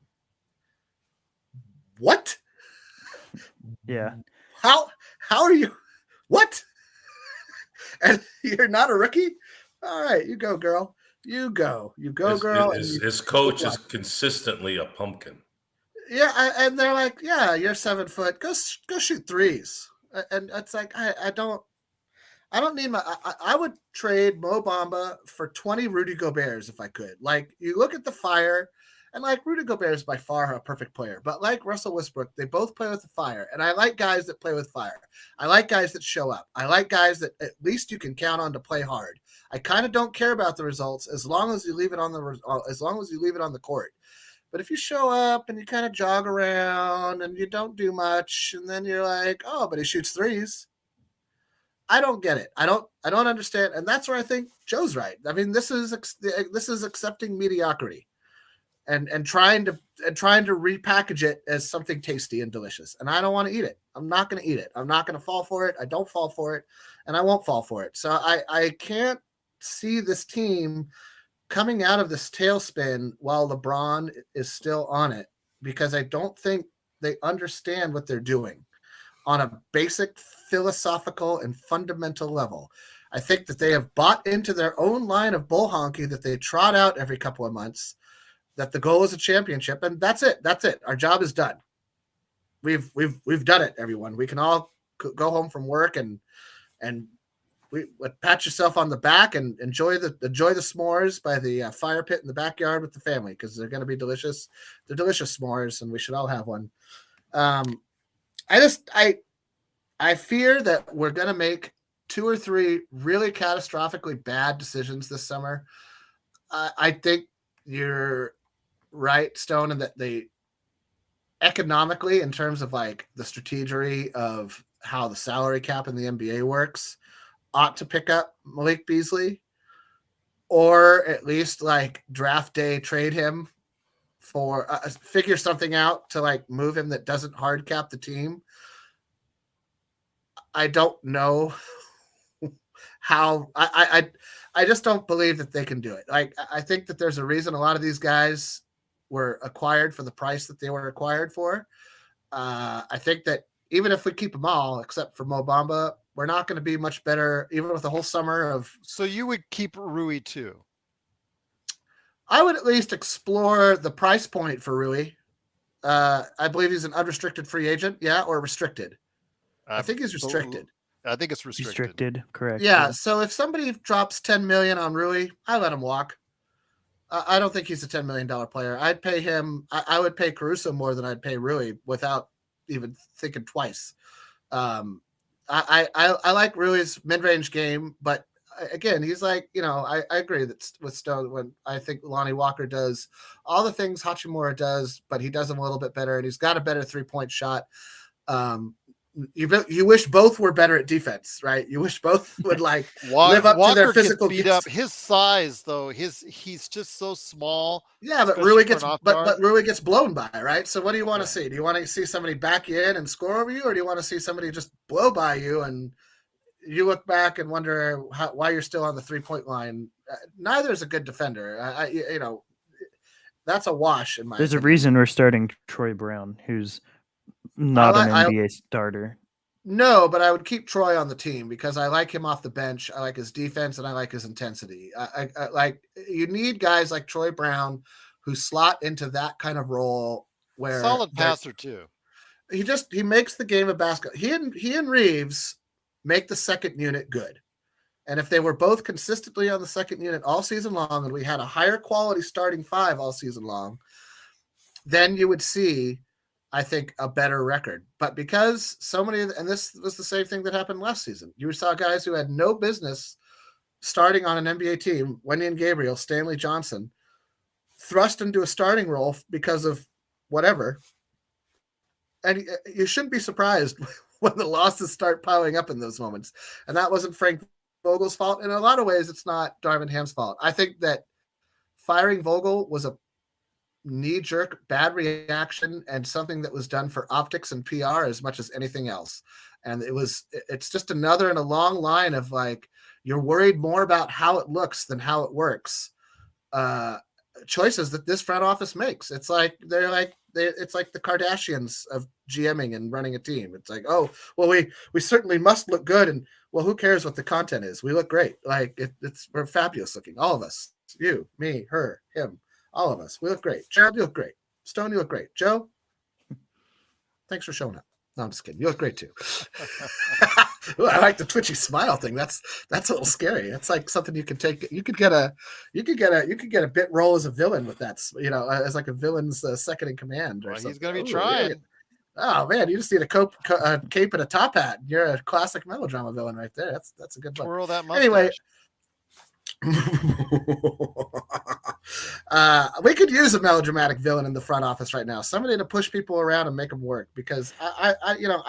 What? Yeah. How are you? What? And you're not a rookie? All right, you go, girl. You go, girl. His coach is consistently a pumpkin. Yeah, and they're like, yeah, you're 7 foot. Go shoot threes. And it's like I don't need I would trade Mo Bamba for 20 Rudy Goberts if I could. Like, you look at the Fire, and like Rudy Gobert is by far a perfect player, but like Russell Westbrook, they both play with the fire, and I like guys that play with fire. I like guys that show up. I like guys that at least you can count on to play hard. I kind of don't care about the results as long as you leave it on the court. But if you show up and you kind of jog around and you don't do much, and then you're like, oh, but he shoots threes. I don't get it. I don't understand. And that's where I think Joe's right. I mean, this is accepting mediocrity and trying to repackage it as something tasty and delicious. And I don't want to eat it. I'm not going to eat it. I'm not going to fall for it. I don't fall for it, and I won't fall for it. So I can't see this team coming out of this tailspin while LeBron is still on it, because I don't think they understand what they're doing on a basic philosophical and fundamental level. I think that they have bought into their own line of bull honky that they trot out every couple of months, that the goal is a championship, and that's it. That's it. Our job is done. We've done it, everyone. We can all go home from work and pat yourself on the back and enjoy the s'mores by the fire pit in the backyard with the family, because they're going to be delicious. They're delicious s'mores, and we should all have one. I fear that we're going to make 2 or 3 really catastrophically bad decisions this summer. I think you're right, Stone, in that they economically, in terms of like the strategy of how the salary cap in the NBA works, ought to pick up Malik Beasley, or at least like draft day trade him for figure something out to like move him that doesn't hard cap the team. I don't know how. I just don't believe that they can do it. Like, I think that there's a reason a lot of these guys were acquired for the price that they were acquired for. I think that even if we keep them all except for Mo Bamba, we're not going to be much better, even with the whole summer of. So you would keep Rui too? I would at least explore the price point for Rui. I believe he's an unrestricted free agent, or restricted. I think he's restricted. I think it's restricted. Restricted, correct. Yeah. So if somebody drops $10 million on Rui, I let him walk. I don't think he's a $10 million player. I'd pay him. I would pay Caruso more than I'd pay Rui without even thinking twice. I like Rui's mid range game, but again, he's like, I agree that with Stone, when I think Lonnie Walker does all the things Hachimura does, but he does them a little bit better, and he's got a better 3-point shot. Um, you wish both were better at defense, right? You wish both would like live up to their Walker gets physical beat up. His size, though, he's just so small. Yeah, but especially Rui for gets an off but guard. Rui gets blown by, right? So what do you want to Yeah. see? Do you want to see somebody back you in and score over you, or do you want to see somebody just blow by you and you look back and wonder why you're still on the 3-point line? Neither is a good defender. That's a wash in my There's a opinion. reason we're starting Troy Brown, who's not an NBA starter. No, but I would keep Troy on the team because I like him off the bench. I like his defense and I like his intensity. I like, you need guys like Troy Brown who slot into that kind of role where Solid passer too. he makes the game of basketball. He and Reeves make the second unit good. And if they were both consistently on the second unit all season long, and we had a higher quality starting five all season long, then you would see, I think, a better record. But because so many, and this was the same thing that happened last season, you saw guys who had no business starting on an NBA team, Wendy and Gabriel, Stanley Johnson, thrust into a starting role because of whatever. And you shouldn't be surprised when the losses start piling up in those moments. And that wasn't Frank Vogel's fault. In a lot of ways, it's not Darvin Ham's fault. I think that firing Vogel was a knee-jerk bad reaction and something that was done for optics and PR as much as anything else. And it's just another in a long line of like, you're worried more about how it looks than how it works. Choices that this front office makes. It's like it's like the Kardashians of GMing and running a team. It's like, oh, well, we certainly must look good, and well, who cares what the content is? We look great. Like we're fabulous looking, all of us. You, me, her, him, all of us. We look great. Gerald, you look great. Stone, you look great. Joe, thanks for showing up. No, I'm just kidding. You look great too. Ooh, I like the twitchy smile thing. That's a little scary. That's like something you could take. You could get a bit role as a villain with that. As like a villain's second in command. Or Well, something. he's gonna be trying. Oh man, you just need a cape and a top hat. You're a classic melodrama villain right there. That's a good one. Twirl that mustache. Anyway. We could use a melodramatic villain in the front office right now. Somebody to push people around and make them work. Because I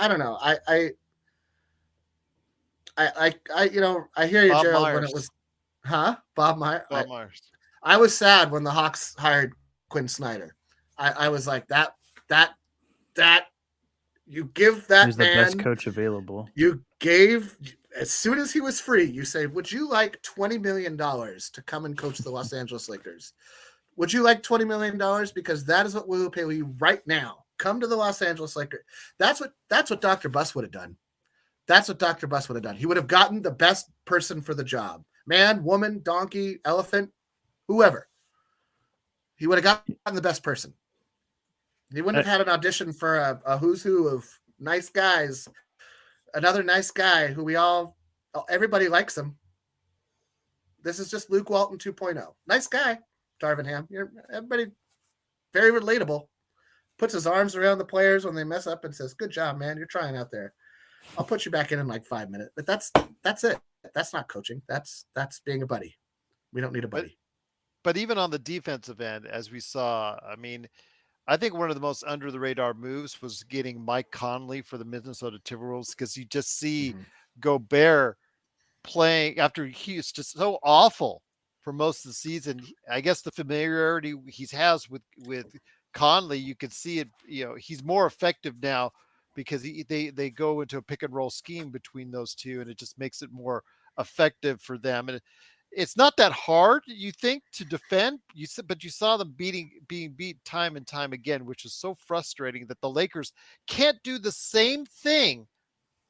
don't know. I hear you, Bob Gerald. Myers. When it was, Bob Myers. Bob Myers. I was sad when the Hawks hired Quinn Snyder. I was like that. You give that He's the man best coach available. You gave, as soon as he was free, you say, would you like $20 million to come and coach the Los Angeles Lakers? Would you like $20 million? Because that is what we will pay you right now. Come to the Los Angeles Lakers. That's what Dr. Buss would have done. That's what Dr. Buss would have done. He would have gotten the best person for the job. Man, woman, donkey, elephant, whoever. He would have gotten the best person. He wouldn't have had an audition for a who's who of nice guys. Another nice guy who everybody likes him. This is just Luke Walton 2.0. Nice guy, Darvin Ham. Everybody very relatable. Puts his arms around the players when they mess up and says, "Good job, man. You're trying out there. I'll put you back in like 5 minutes." But that's it. That's not coaching. That's being a buddy. We don't need a buddy. But even on the defensive end, as we saw, I think one of the most under the radar moves was getting Mike Conley for the Minnesota Timberwolves, because you just see Gobert playing after he's just so awful for most of the season. I guess the familiarity he has with Conley, you can see it. He's more effective now because they go into a pick and roll scheme between those two, and it just makes it more effective for them. And it's not that hard, you think, to defend. But you saw them being beat time and time again, which is so frustrating that the Lakers can't do the same thing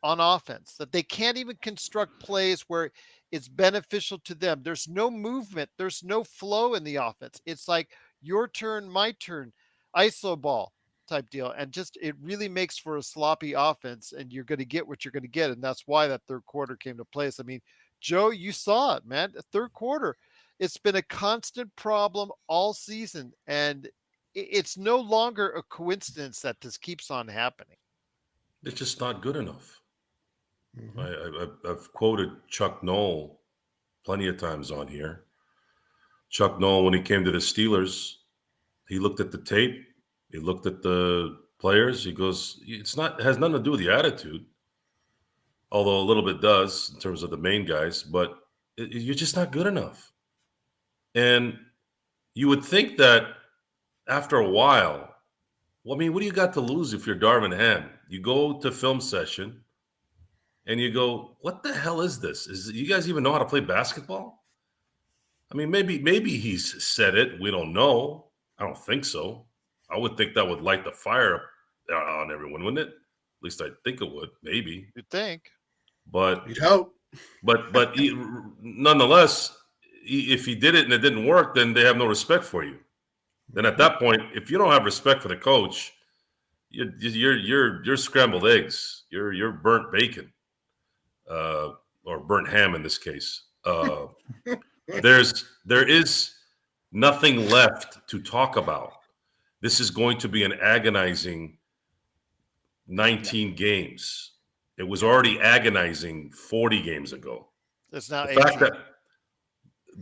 on offense, that they can't even construct plays where it's beneficial to them. There's no movement. There's no flow in the offense. It's like your turn, my turn, ISO ball type deal. And just, it really makes for a sloppy offense, and you're going to get what you're going to get. And that's why that third quarter came to place. Joe, you saw it, man. The third quarter, It's been a constant problem all season, and it's no longer a coincidence that this keeps on happening. It's just not good enough. Mhm. I've quoted Chuck Noll plenty of times on here. Chuck Noll, when he came to the Steelers, he looked at the tape, he looked at the players. He goes, it has nothing to do with the attitude, although a little bit does in terms of the main guys, but you're just not good enough. And you would think that after a while, well, I mean, what do you got to lose if you're Darvin Ham? You go to film session and you go, what the hell is this? You guys even know how to play basketball? I mean, maybe he's said it. We don't know. I don't think so. I would think that would light the fire on everyone, wouldn't it? At least I think it would. Maybe, You'd think. but You'd hope. nonetheless, if he did it and it didn't work, then they have no respect for you. Then at that point, if you don't have respect for the coach, you're scrambled eggs. You're burnt bacon, or burnt ham in this case. There is nothing left to talk about. This is going to be an agonizing 19 games. It was already agonizing 40 games ago. It's now The 18.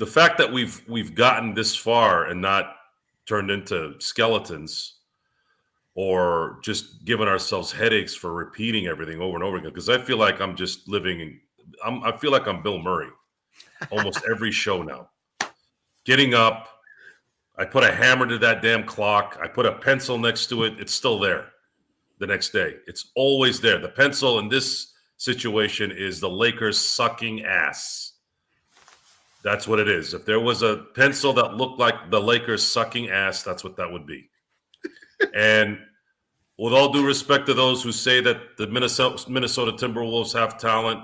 fact that we've gotten this far and not turned into skeletons or just given ourselves headaches for repeating everything over and over again, because I feel like I'm just I feel like I'm Bill Murray almost every show now. Getting up, I put a hammer to that damn clock. I put a pencil next to it. It's still there the next day. It's always there. The pencil in this situation is the Lakers sucking ass. That's what it is. If there was a pencil that looked like the Lakers sucking ass, that's what that would be. And with all due respect to those who say that the Minnesota Timberwolves have talent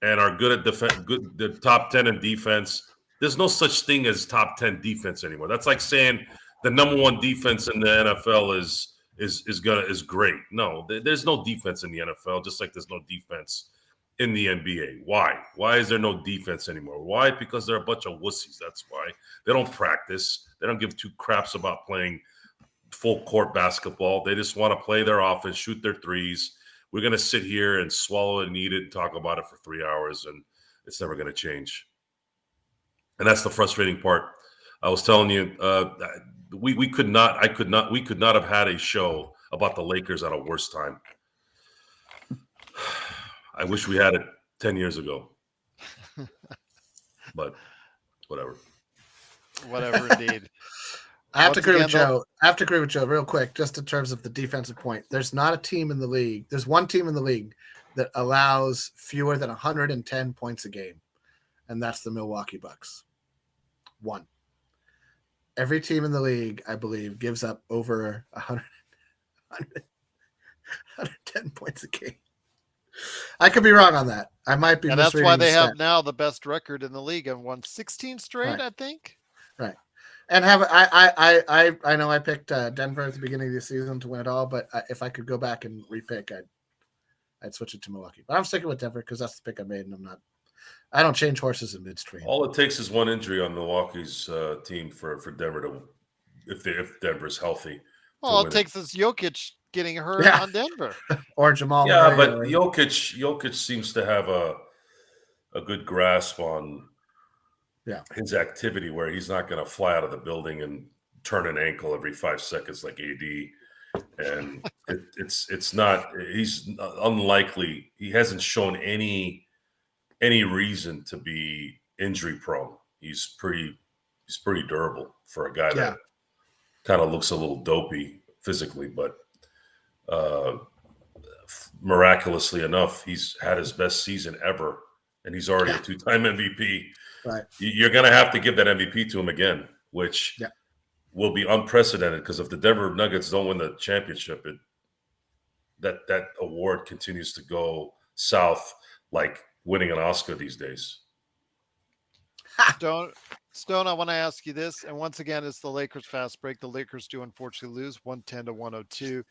and are good at the top 10 in defense, there's no such thing as top 10 defense anymore. That's like saying the number one defense in the NFL is great. No, there's no defense in the NFL, just like there's no defense in the NBA. Why? Why is there no defense anymore? Why? Because they're a bunch of wussies. That's why. They don't practice. They don't give two craps about playing full court basketball. They just want to play their offense, shoot their threes. We're going to sit here and swallow it and eat it and talk about it for 3 hours, and it's never going to change. And that's the frustrating part. I was telling you, we could not have had a show about the Lakers at a worse time. I wish we had it 10 years ago, but whatever. Whatever, indeed. I have to Once agree with again, though- Joe. I have to agree with Joe real quick, just in terms of the defensive point. There's not a team in the league. There's one team in the league that allows fewer than 110 points a game, and that's the Milwaukee Bucks. One. Every team in the league, I believe, gives up over 110 points a game. I could be wrong on that. I might be And that's why misreading they the have stat. now the best record in the league and won 16 straight, Right. I think. Right. And I know I picked Denver at the beginning of the season to win it all, but if I could go back and repick, I'd switch it to Milwaukee. But I'm sticking with Denver because that's the pick I made, and I don't change horses in midstream. All it takes is one injury on Milwaukee's team for Denver to, if Denver's healthy. All it takes is Jokic getting hurt Yeah. on Denver. Or Jamal Yeah, Murray. but or- Jokic seems to have a good grasp on his activity, where he's not going to fly out of the building and turn an ankle every 5 seconds like AD. And it's not. He's unlikely. He hasn't shown any reason to be injury prone. He's pretty durable for a guy that kind of looks a little dopey physically, but miraculously enough, he's had his best season ever, and he's already a 2-time MVP. Right. You're going to have to give that MVP to him again, which will be unprecedented, because if the Denver Nuggets don't win the championship, that award continues to go south like winning an Oscar these days. Stone, I want to ask you this, and once again, it's the Lakers fast break. The Lakers do unfortunately lose 110 to 102.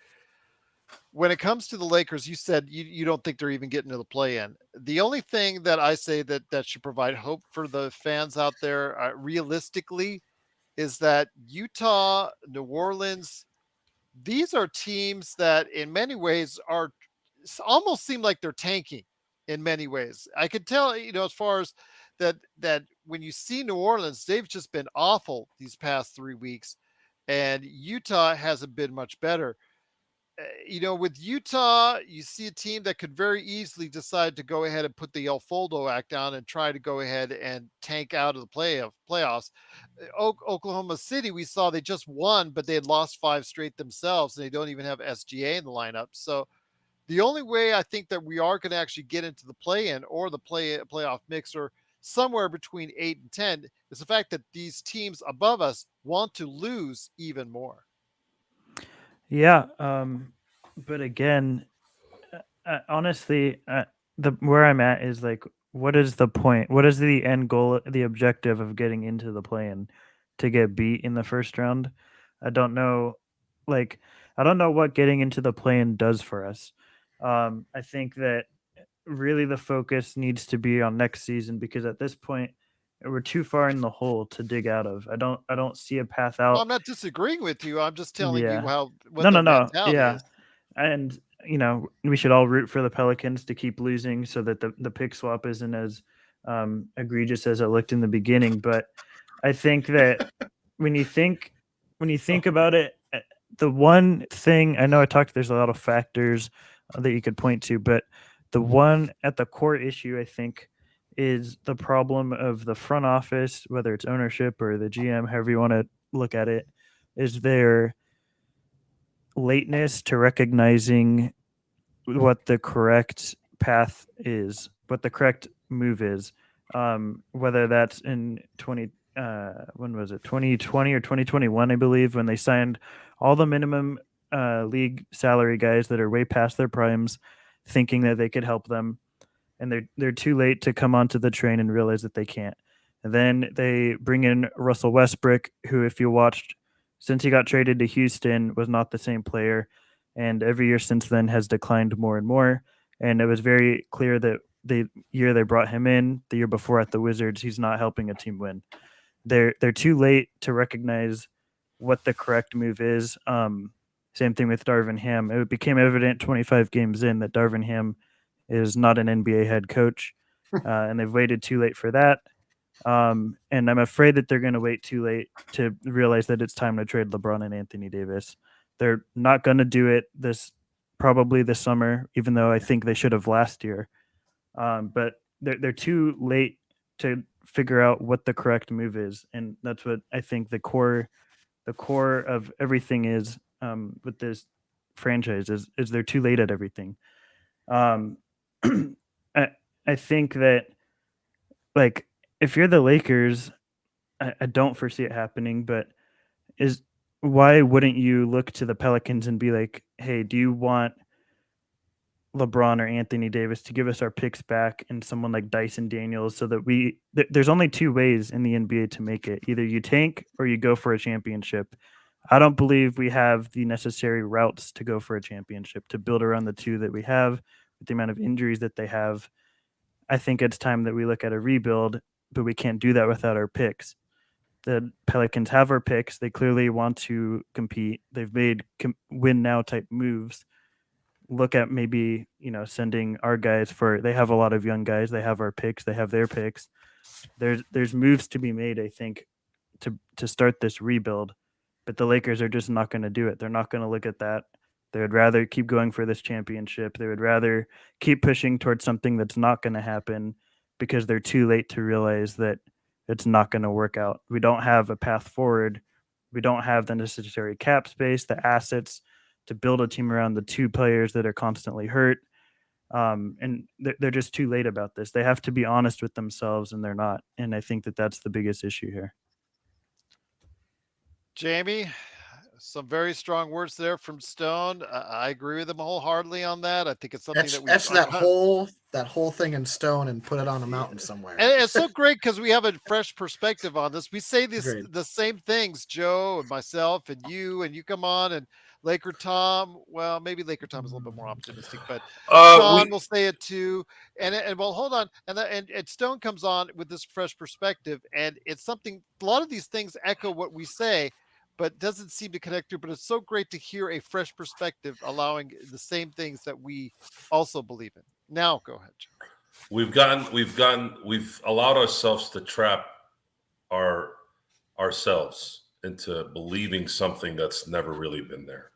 when it comes to the Lakers, you said you don't think they're even getting to the play-in. The only thing that I say that should provide hope for the fans out there, realistically, is that Utah, New Orleans, these are teams that in many ways are almost seem like they're tanking in many ways. I could tell, as far as that when you see New Orleans, they've just been awful these past 3 weeks, and Utah hasn't been much better. With Utah, you see a team that could very easily decide to go ahead and put the El Foldo act down and try to go ahead and tank out of the playoffs. Oklahoma City, we saw they just won, but they had lost 5 straight themselves, and they don't even have SGA in the lineup. So the only way I think that we are going to actually get into the play-in or the playoff mix, or somewhere between 8 and 10, is the fact that these teams above us want to lose even more. Yeah, but again, honestly, the where I'm at is like, what is the point? What is the end goal, the objective of getting into the play-in? To get beat in the first round? I don't know. Like, I don't know what getting into the play-in does for us. I think that really the focus needs to be on next season, because at this point we're too far in the hole to dig out of. I don't see a path Well, out. I'm not disagreeing with you. I'm just telling you Yeah. what No, no, their no. mentality Yeah. is. And we should all root for the Pelicans to keep losing so that the pick swap isn't as egregious as it looked in the beginning. But I think that when you think about it, the one thing I know, I talked, there's a lot of factors that you could point to, but the one at the core issue, I think, is the problem of the front office, whether it's ownership or the GM, however you want to look at it, is their lateness to recognizing what the correct path is, what the correct move is. Whether that's in when was it, 2020 or 2021, I believe, when they signed all the minimum league salary guys that are way past their primes, thinking that they could help them, and they're too late to come onto the train and realize that they can't. And then they bring in Russell Westbrook, who, if you watched, since he got traded to Houston, was not the same player, and every year since then has declined more and more. And it was very clear that the year they brought him in, the year before at the Wizards, he's not helping a team win. They're too late to recognize what the correct move is. Same thing with Darvin Ham. It became evident 25 games in that Darvin Ham is not an NBA head coach, and they've waited too late for that. And I'm afraid that they're going to wait too late to realize that it's time to trade LeBron and Anthony Davis. They're not going to do it probably this summer, even though I think they should have last year. But they're too late to figure out what the correct move is, and that's what I think the core of everything is, with this franchise is they're too late at everything. Um, I think that, like, if you're the Lakers, I don't foresee it happening, but why wouldn't you look to the Pelicans and be like, hey, do you want LeBron or Anthony Davis to give us our picks back, and someone like Dyson Daniels, so that there's only two ways in the NBA to make it. Either you tank or you go for a championship. I don't believe we have the necessary routes to go for a championship, to build around the two that we have with the amount of injuries that they have. I think it's time that we look at a rebuild, but we can't do that without our picks. The Pelicans have our picks. They clearly want to compete. They've made win now type moves. Look at maybe, sending our guys they have a lot of young guys. They have our picks. They have their picks. There's moves to be made, I think, to start this rebuild, but the Lakers are just not going to do it. They're not going to look at that. They would rather keep going for this championship. They would rather keep pushing towards something that's not going to happen, because they're too late to realize that it's not going to work out. We don't have a path forward. We don't have the necessary cap space, the assets to build a team around the two players that are constantly hurt. And they're just too late about this. They have to be honest with themselves, and they're not. And I think that that's the biggest issue here. Jamie, some very strong words there from Stone. I agree with him wholeheartedly on that. I think it's something that we etch that whole thing in stone and put it on a mountain somewhere. And it's so great because we have a fresh perspective on this. We say Agreed. the same things, Joe and myself and you come on, and Laker Tom, well, maybe Laker Tom is a little bit more optimistic, but We Sean will say it too. And well, hold on, and Stone comes on with this fresh perspective, and it's something. A lot of these things echo what we say, but doesn't seem to connect through. But it's so great to hear a fresh perspective, allowing the same things that we also believe in. Now, go ahead, John. we've allowed ourselves to trap ourselves into believing something that's never really been there,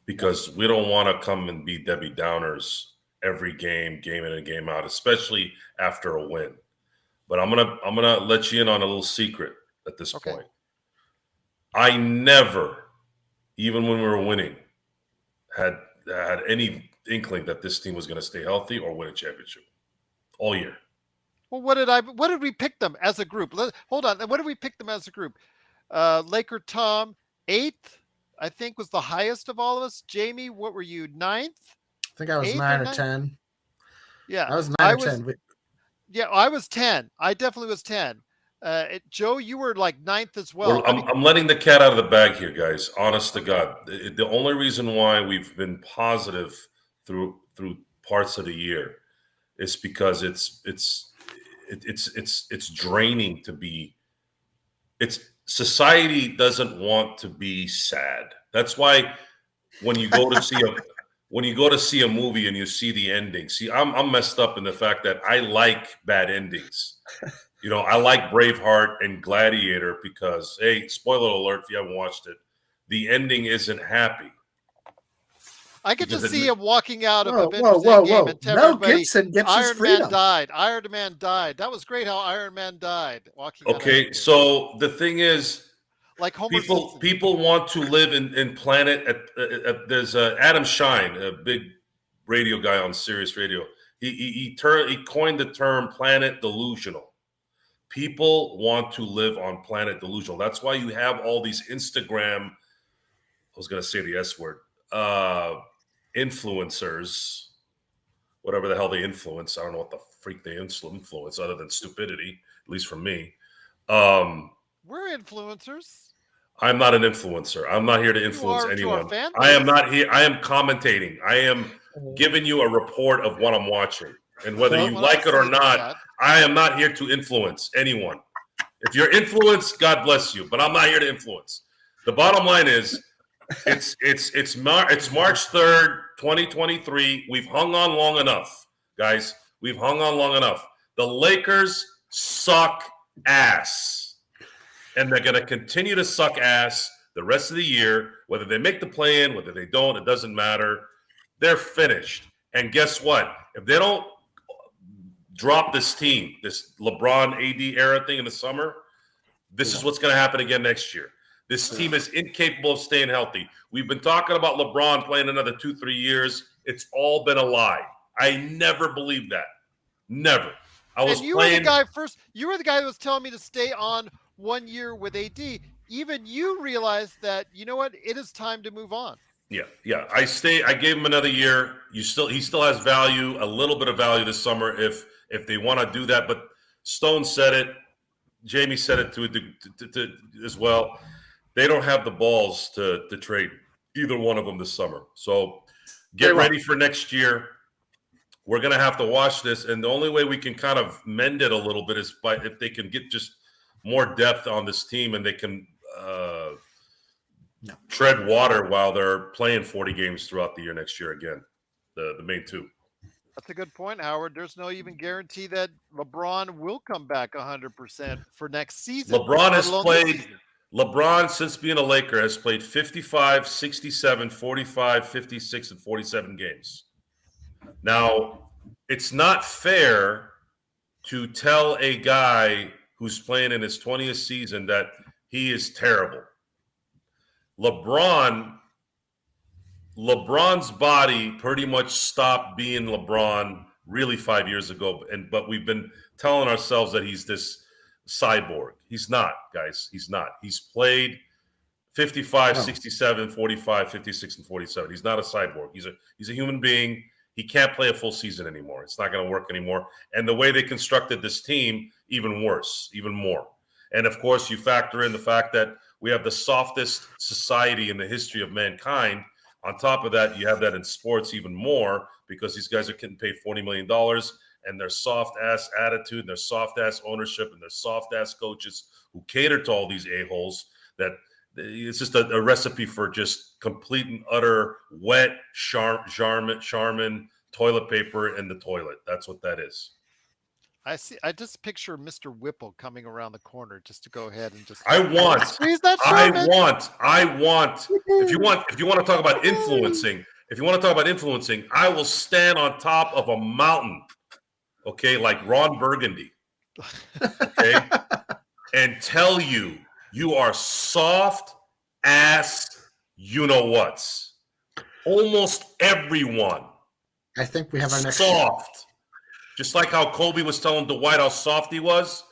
because we don't want to come and be Debbie Downers every game in and game out, especially after a win. But I'm gonna let you in on a little secret at this Okay. point. I never, even when we were winning, had any inkling that this team was going to stay healthy or win a championship all year. Well, what did we pick them as a group? Hold on. What did we pick them as a group? Laker Tom, 8th, I think was the highest of all of us. Jamie, what were you, 9th? I think I was 8th 9 or ninth? 10. Yeah. I was 9 I or was 10. yeah, I was 10. I definitely was 10. Joe, you were like 9th as well. I'm letting the cat out of the bag here, guys. Honest to God, the only reason why we've been positive through parts of the year is because it's draining to be. Society doesn't want to be sad. That's why when you go to see a movie and you see the ending. See, I'm messed up in the fact that I like bad endings. I like Braveheart and Gladiator because, hey, spoiler alert if you haven't watched it, the ending isn't happy. I get to Because see him walking out of Whoa, Avengers whoa, Endgame whoa. and tell Mel everybody Gibson gets his Iron Man freedom. died. Iron Man died. That was great how Iron Man died walking out of Okay, Endgame. so the thing is, Like Homer Simpson. people want to live in planet. There's Adam Shine, a big radio guy on Sirius Radio. He coined the term planet delusional. People want to live on planet delusional. That's why you have all these Instagram, I was going to say the S word, influencers, whatever the hell they influence. I don't know what the freak they influence other than stupidity, at least from me. We're influencers. I'm not an influencer. I'm not here to influence are to our anyone. fan I am base. not here. I am commentating. I am giving you a report of what I'm watching. And whether Well, you Well, like it or say not, that. I am not here to influence anyone. If you're influenced, God bless you. But I'm not here to influence. The bottom line is, it's March 3rd, 2023. We've hung on long enough, guys. We've hung on long enough. The Lakers suck ass. And they're going to continue to suck ass the rest of the year, whether they make the play-in, whether they don't, it doesn't matter. They're finished. And guess what? If they don't drop this team, this LeBron AD era thing in the summer, this is what's going to happen again next year. This team is incapable of staying healthy. We've been talking about LeBron playing another 2-3 years. It's all been a lie. I never believed that. Never. And you were the guy first. You were the guy that was telling me to stay on 1 year with AD. Even you realized that, you know what? It is time to move on. Yeah. I gave him another year. He still has value, a little bit of value this summer if they want to do that. But Stone said it. Jamie said it to as well. They don't have the balls to trade either one of them this summer. So get ready for next year. We're going to have to watch this. And the only way we can kind of mend it a little bit is by if they can get just more depth on this team and they can tread water while they're playing 40 games throughout the year next year again, the main two. That's a good point, Howard. There's no even guarantee that LeBron will come back 100% for next season. LeBron, since being a Laker, has played 55, 67, 45, 56, and 47 games. Now, it's not fair to tell a guy who's playing in his 20th season that he is terrible. LeBron's body pretty much stopped being LeBron really 5 years ago, but we've been telling ourselves that he's this cyborg. He's not, guys. He's not. He's played 55, 67, 45, 56, and 47. He's not a cyborg. He's a human being. He can't play a full season anymore. It's not going to work anymore. And the way they constructed this team, even worse, even more. And, of course, you factor in the fact that we have the softest society in the history of mankind, On top of that, you have that in sports even more because these guys are getting paid $40 million and their soft ass attitude and their soft ass ownership and their soft ass coaches who cater to all these a-holes, that it's just a recipe for just complete and utter wet Charmin toilet paper in the toilet. That's what that is. I just picture Mr. Whipple coming around the corner just to go ahead and just I want, squeeze that I Sherman. want. If you want to talk about influencing, I will stand on top of a mountain, okay, like Ron Burgundy, okay, and tell you are soft ass. You know what's? Almost everyone I think we have our next show. soft. Just like how Kobe was telling Dwight how soft he was,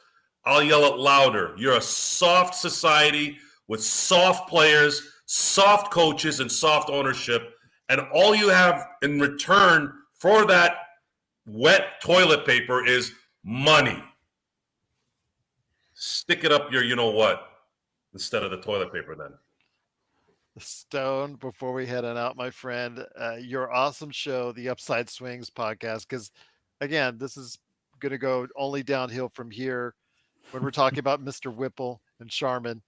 I'll yell it louder. You're a soft society with soft players, soft coaches, and soft ownership. And all you have in return for that wet toilet paper is money. Stick it up your you know what instead of the toilet paper then. Stone, before we head on out, my friend, your awesome show, the Upside Swings podcast, because again, this is going to go only downhill from here when we're talking about Mr. Whipple and Charmin.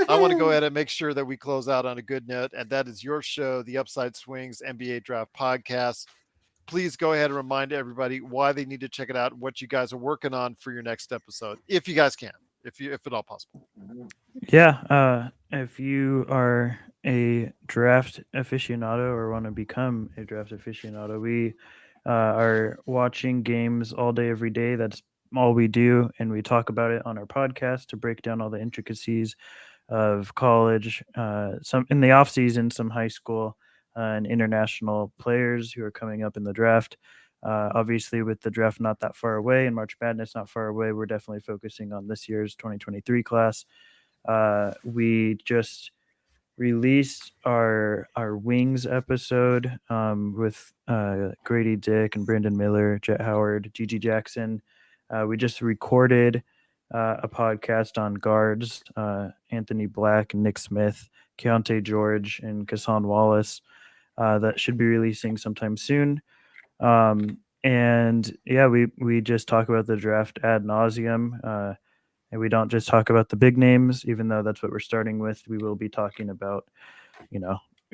I want to go ahead and make sure that we close out on a good note, and that is your show, the Upside Swings NBA Draft Podcast. Please go ahead and remind everybody why they need to check it out, what you guys are working on for your next episode, if you guys can, if at all possible. Yeah, if you are a draft aficionado or want to become a draft aficionado, we are watching games all day, every day. That's all we do, and we talk about it on our podcast to break down all the intricacies of college, some in the off season, some high school and international players who are coming up in the draft. Obviously, with the draft not that far away and March Madness not far away, we're definitely focusing on this year's 2023 class. We just released our wings episode with Grady Dick and Brandon Miller, Jet Howard, Gigi Jackson. We just recorded a podcast on guards, Anthony Black and Nick Smith, Keontae George, and Kassan Wallace. That should be releasing sometime soon. And yeah, we just talk about the draft ad nauseum. And we don't just talk about the big names, even though that's what we're starting with. We will be talking about,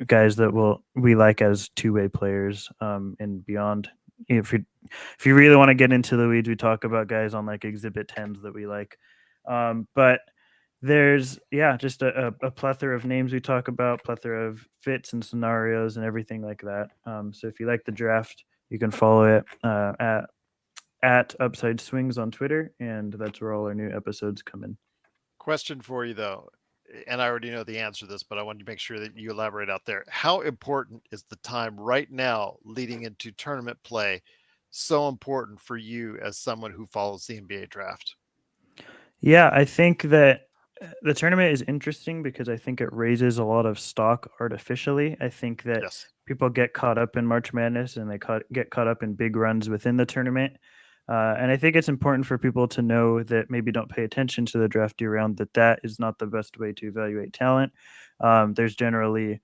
guys that we like as two-way players and beyond. If you really want to get into the weeds, we talk about guys on like Exhibit 10s that we like. But there's just a plethora of names we talk about, plethora of fits and scenarios and everything like that. So if you like the draft, you can follow it at Upside Swings on Twitter, and that's where all our new episodes come in. Question for you though, and I already know the answer to this, but I wanted to make sure that you elaborate out there. How important is the time right now leading into tournament play so important for you as someone who follows the NBA draft? Yeah, I think that the tournament is interesting because I think it raises a lot of stock artificially. I think that people get caught up in March Madness and they get caught up in big runs within the tournament. And I think it's important for people to know that maybe don't pay attention to the draft year round, that is not the best way to evaluate talent. There's generally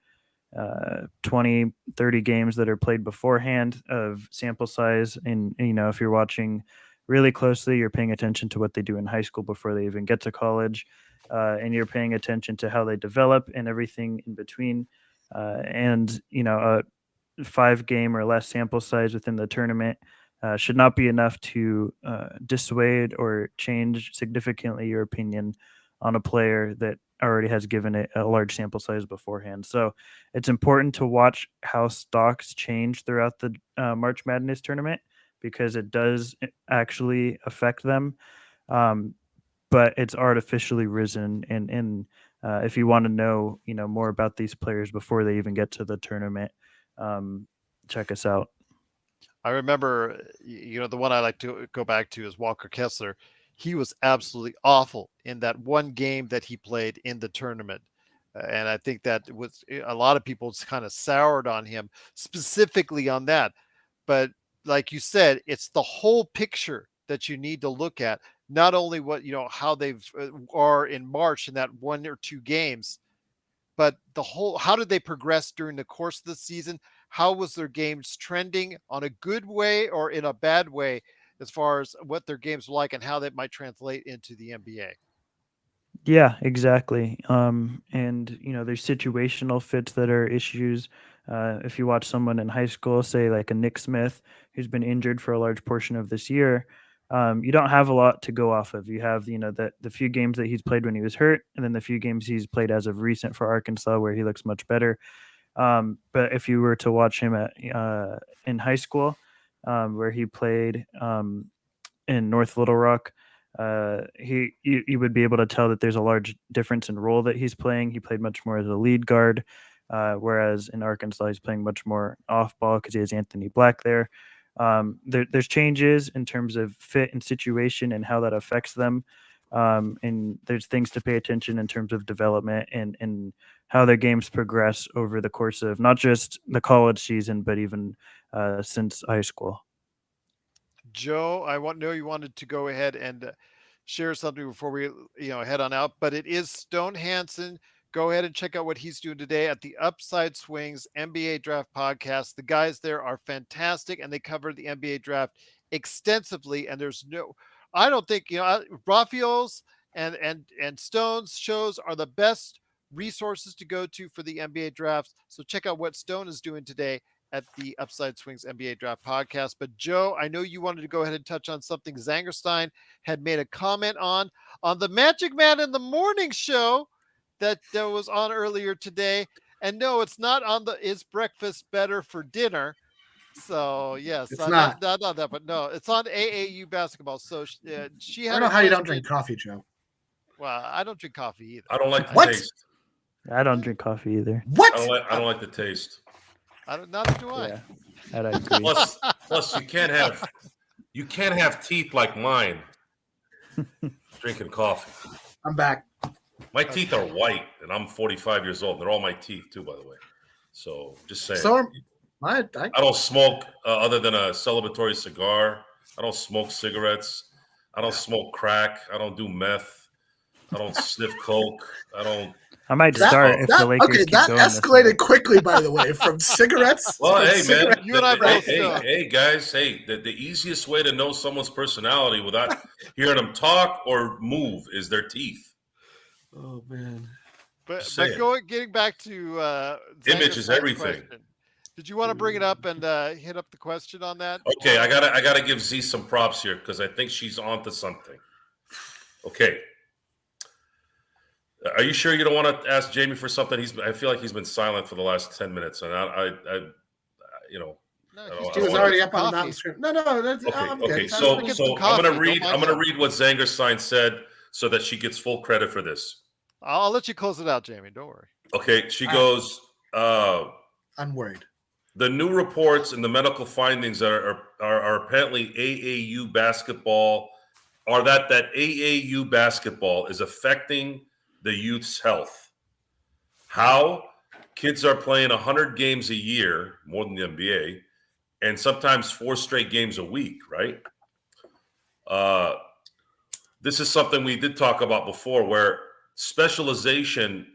20, 30 games that are played beforehand of sample size. And, if you're watching really closely, you're paying attention to what they do in high school before they even get to college. And you're paying attention to how they develop and everything in between. And a 5-game or less sample size within the tournament should not be enough to dissuade or change significantly your opinion on a player that already has given it a large sample size beforehand. So it's important to watch how stocks change throughout the March Madness tournament because it does actually affect them. But it's artificially risen. And if you want to know, more about these players before they even get to the tournament, check us out. I remember, the one I like to go back to is Walker Kessler. He was absolutely awful in that one game that he played in the tournament. And I think that was a lot of people kind of soured on him specifically on that. But like you said, it's the whole picture that you need to look at. Not only what, how they've are in March in that 1 or 2 games, but how did they progress during the course of the season? How was their games trending on a good way or in a bad way as far as what their games were like and how that might translate into the NBA? Yeah, exactly. And there's situational fits that are issues. If you watch someone in high school, say like a Nick Smith, who's been injured for a large portion of this year, you don't have a lot to go off of. You have, the few games that he's played when he was hurt, and then the few games he's played as of recent for Arkansas, where he looks much better. But if you were to watch him in high school, where he played in North Little Rock, you would be able to tell that there's a large difference in role that he's playing. He played much more as a lead guard, whereas in Arkansas he's playing much more off ball because he has Anthony Black there. There's changes in terms of fit and situation and how that affects them. And there's things to pay attention in terms of development and how their games progress over the course of not just the college season, but even since high school. Joe, I know you wanted to go ahead and share something before we head on out, but it is Stone Hansen. Go ahead and check out what he's doing today at the Upside Swings NBA Draft Podcast. The guys there are fantastic, and they cover the NBA draft extensively. And I don't think Raphael's and Stone's shows are the best resources to go to for the NBA drafts. So check out what Stone is doing today at the Upside Swings NBA Draft Podcast. But Joe, I know you wanted to go ahead and touch on something Zangerstein had made a comment on the Magic Man in the Morning show that was on earlier today. And no, it's not on Is Breakfast Better for Dinner? So yes, It's not. Not that, but no, it's on AAU basketball. So she I had. don't know how you don't drink coffee, Joe. Well, I don't drink coffee either. I don't like the What? taste. I don't drink coffee either. What? I don't like the taste. Not do I. Yeah, I agree. Plus, you can't have teeth like mine. Drinking coffee. I'm back. My teeth are white, and I'm 45 years old. They're all my teeth too, by the way. So just saying. So I don't smoke other than a celebratory cigar. I don't smoke cigarettes. I don't smoke crack. I don't do meth. I don't sniff coke. I might start if the Lakers keep that going escalated quickly, by the way, from cigarettes. Well, hey, man. You and I both hey, guys. Hey, the easiest way to know someone's personality without hearing them talk or move is their teeth. Oh, man. But saying. getting back to Image is Zangerstein's everything. question. Did you want to bring it up and hit up the question on that? Okay, I gotta give Z some props here because I think she's onto something. Okay. Are you sure you don't want to ask Jamie for something? I feel like he's been silent for the last 10 minutes, and No, He was already up on the mountain screen. No, I'm okay. good. So get some I'm coffee. gonna read. Don't mind I'm gonna that. read what Zangerstein said so that she gets full credit for this. I'll let you close it out, Jamie. Don't worry. Okay, she goes. I'm worried. The new reports and the medical findings are apparently AAU basketball, are that AAU basketball is affecting the youth's health. How? Kids are playing 100 games a year, more than the NBA, and sometimes 4 straight games a week, right? This is something we did talk about before, where specialization,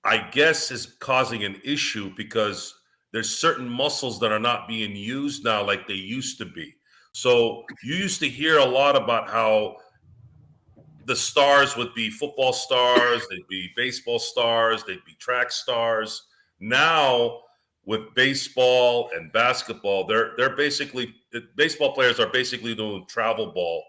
I guess, is causing an issue because there's certain muscles that are not being used now like they used to be. So you used to hear a lot about how the stars would be football stars, they'd be baseball stars, they'd be track stars. Now with baseball and basketball, they're basically, baseball players are basically doing travel ball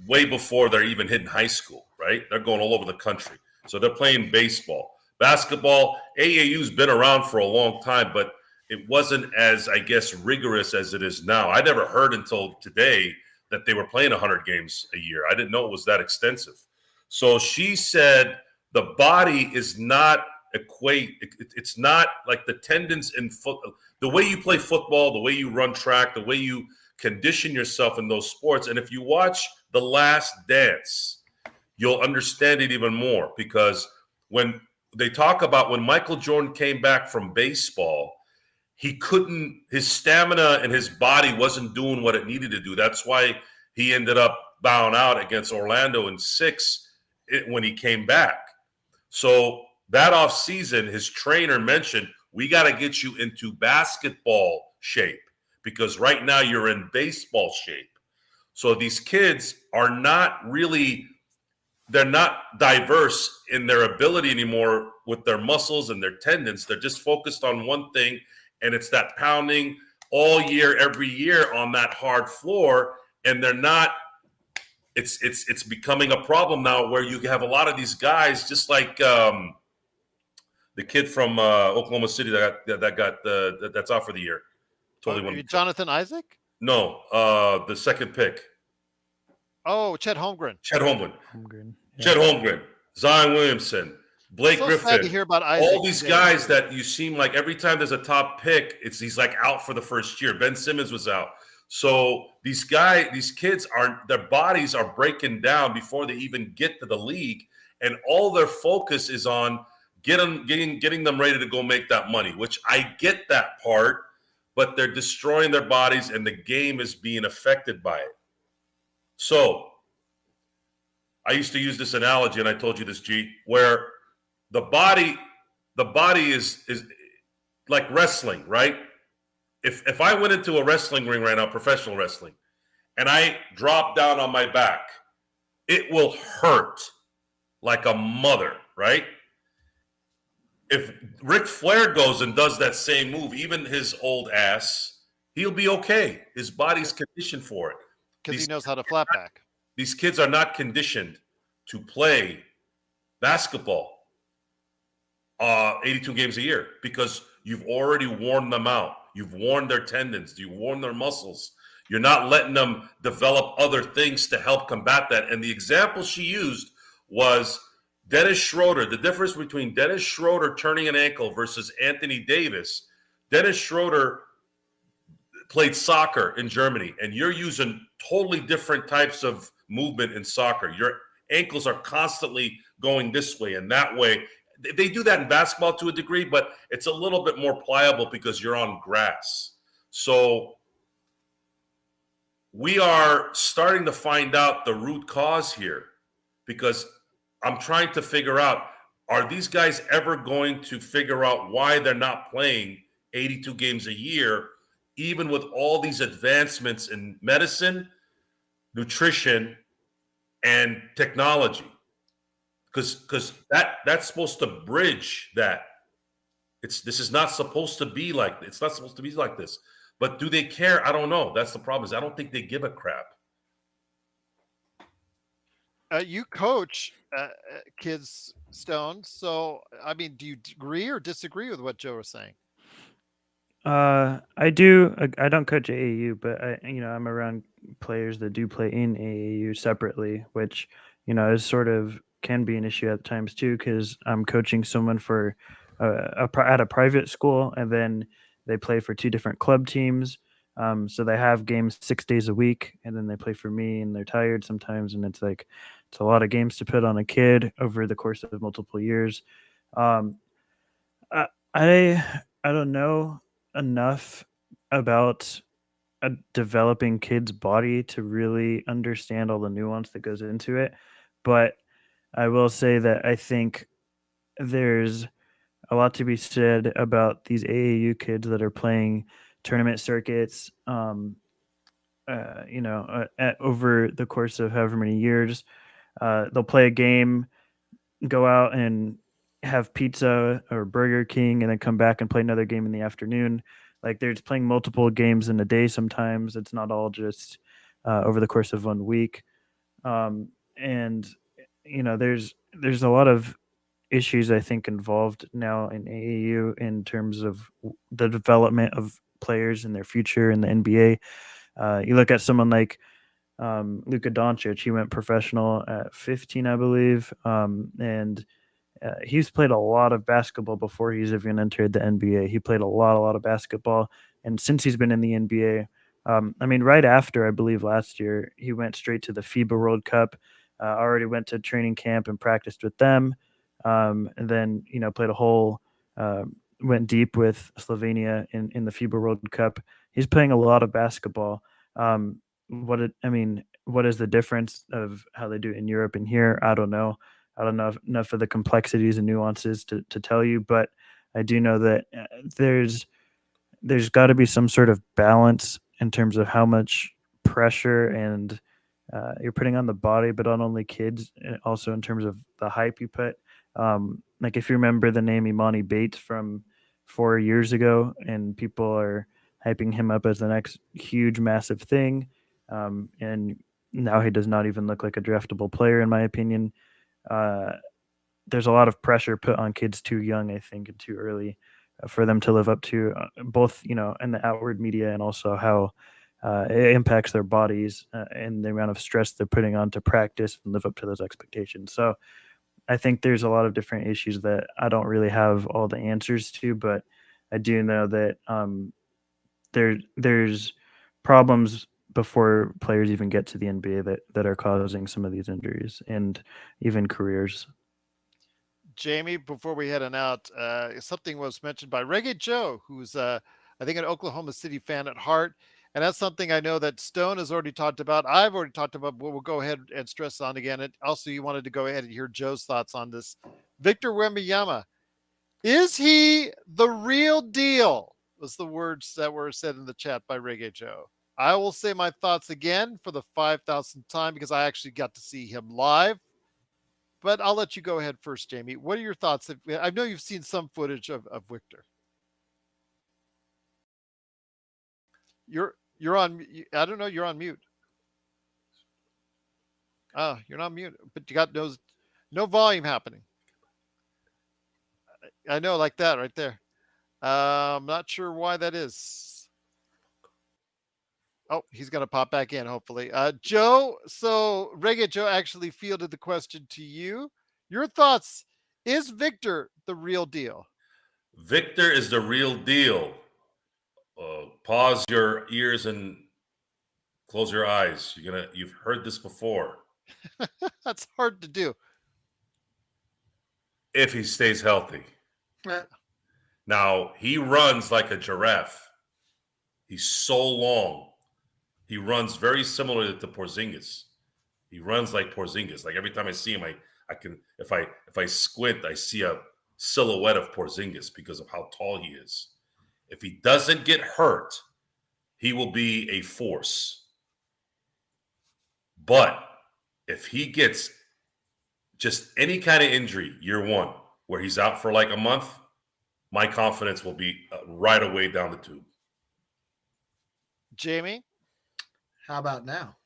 way before they're even hitting high school, right? They're going all over the country. So they're playing baseball. Basketball, AAU's been around for a long time, but it wasn't as, I guess, rigorous as it is now. I never heard until today that they were playing 100 games a year. I didn't know it was that extensive. So she said the body is not it's not like the tendons in foot. The way you play football, the way you run track, the way you condition yourself in those sports. And if you watch The Last Dance, you'll understand it even more, because when they talk about when Michael Jordan came back from baseball, his stamina and his body wasn't doing what it needed to do. That's why he ended up bowing out against Orlando in 6 when he came back. So that off season, his trainer mentioned, we got to get you into basketball shape because right now you're in baseball shape. So these kids are not really, they're not diverse in their ability anymore with their muscles and their tendons. They're just focused on one thing, and it's that pounding all year, every year on that hard floor. And they're not, it's becoming a problem now where you have a lot of these guys, just like the kid from Oklahoma City that's out for the year. Totally won. Jonathan Isaac? No, the second pick. Oh, Chet Holmgren. Chet Holmgren. Yeah. Chet Holmgren. Zion Williamson. Blake So Griffin. sad to hear about Isaac. All these guys that you seem like every time there's a top pick, he's like out for the first year. Ben Simmons was out. So these kids their bodies are breaking down before they even get to the league, and all their focus is on getting them ready to go make that money, which I get that part, but they're destroying their bodies and the game is being affected by it. So I used to use this analogy, and I told you this, G, where the body is like wrestling, right? If I went into a wrestling ring right now, professional wrestling, and I drop down on my back, it will hurt like a mother, right? If Ric Flair goes and does that same move, even his old ass, he'll be okay. His body's conditioned for it. Because he knows how to flat back. These kids are not conditioned to play basketball 82 games a year because you've already worn them out. You've worn their tendons. You've worn their muscles. You're not letting them develop other things to help combat that. And the example she used was Dennis Schroeder. The difference between Dennis Schroeder turning an ankle versus Anthony Davis. Dennis Schroeder played soccer in Germany, and you're using totally different types of movement in soccer. Your ankles are constantly going this way and that way. They do that in basketball to a degree, but it's a little bit more pliable because you're on grass. So we are starting to find out the root cause here because I'm trying to figure out, are these guys ever going to figure out why they're not playing 82 games a year, even with all these advancements in medicine, nutrition, and technology? Because that's supposed to bridge that. This is not supposed to be like it's not supposed to be like this. But do they care? I don't know. That's the problem. Is I don't think they give a crap. You coach kids, Stone. So, I mean, do you agree or disagree with what Joe was saying? I do. I don't coach AAU, but I'm around players that do play in AAU separately, which is sort of can be an issue at times too, because I'm coaching someone for at a private school, and then they play for two different club teams. So they have games 6 days a week, and then they play for me, and they're tired sometimes, and it's a lot of games to put on a kid over the course of multiple years. Um, I I don't know enough about a developing kid's body to really understand all the nuance that goes into it, but I will say that I think there's a lot to be said about these AAU kids that are playing tournament circuits, over the course of however many years. They'll play a game, go out and have pizza or Burger King, and then come back and play another game in the afternoon. Like they're just playing multiple games in a day sometimes. It's not all just over the course of 1 week. And there's a lot of issues I think involved now in AAU in terms of the development of players and their future in the NBA. You look at someone like Luka Doncic. He went professional at 15, I believe, and he's played a lot of basketball before he's even entered the NBA. He played a lot of basketball, and since he's been in the NBA, right after I believe last year, he went straight to the FIBA World Cup. Already went to training camp and practiced with them, and then played a whole. Went deep with Slovenia in the FIBA World Cup. He's playing a lot of basketball. What is the difference of how they do it in Europe and here? I don't know. I don't know enough of the complexities and nuances to tell you, but I do know that there's got to be some sort of balance in terms of how much pressure and you're putting on the body, but not only kids, also in terms of the hype you put. Like if you remember the name Imani Bates from 4 years ago, and people are hyping him up as the next huge, massive thing, and now he does not even look like a draftable player, in my opinion. Uh, there's a lot of pressure put on kids too young, I think, and too early for them to live up to both, in the outward media and also how it impacts their bodies and the amount of stress they're putting on to practice and live up to those expectations. So I think there's a lot of different issues that I don't really have all the answers to, but I do know that there's problems before players even get to the NBA that are causing some of these injuries and even careers. Jamie, before we head on out, something was mentioned by Reggae Joe, who's, I think, an Oklahoma City fan at heart. And that's something I know that Stone has already talked about. I've already talked about, but we'll go ahead and stress on again. And also, you wanted to go ahead and hear Joe's thoughts on this. Victor Wembanyama, is he the real deal? Was the words that were said in the chat by Reggae Joe. I will say my thoughts again for the 5,000th time because I actually got to see him live. But I'll let you go ahead first, Jamie. What are your thoughts? I know you've seen some footage of Victor. You're on. I don't know. You're on mute. Oh, you're not mute, but you got no volume happening. I know, like that right there. I'm not sure why that is. Oh, he's gonna pop back in, hopefully. Joe, so Reggae Joe actually fielded the question to you. Your thoughts, is Victor the real deal? Victor is the real deal. Pause your ears and close your eyes. You've heard this before. That's hard to do. If he stays healthy. Eh, Now, he runs like a giraffe. He's so long. He runs very similar to Porzingis. He runs like Porzingis. Like every time I see him, I can if I squint, I see a silhouette of Porzingis because of how tall he is. If he doesn't get hurt, he will be a force. But if he gets just any kind of injury year one, where he's out for like a month, my confidence will be right away down the tube. Jamie, how about now?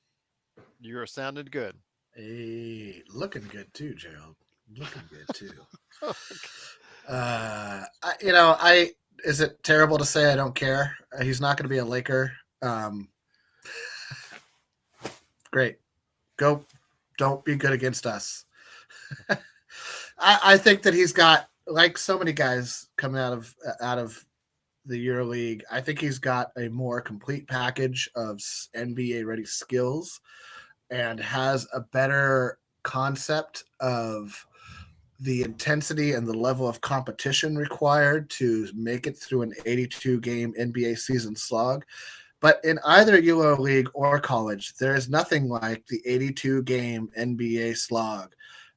you're sounding good. Hey, looking good too, Gerald. Looking good too. Is it terrible to say I don't care? He's not going to be a Laker. Great. Go. Don't be good against us. I think that he's got, like so many guys coming out of the EuroLeague, I think he's got a more complete package of NBA ready skills and has a better concept of the intensity and the level of competition required to make it through an 82 game NBA season slog. But in either EuroLeague or college, there is nothing like the 82 game NBA slog.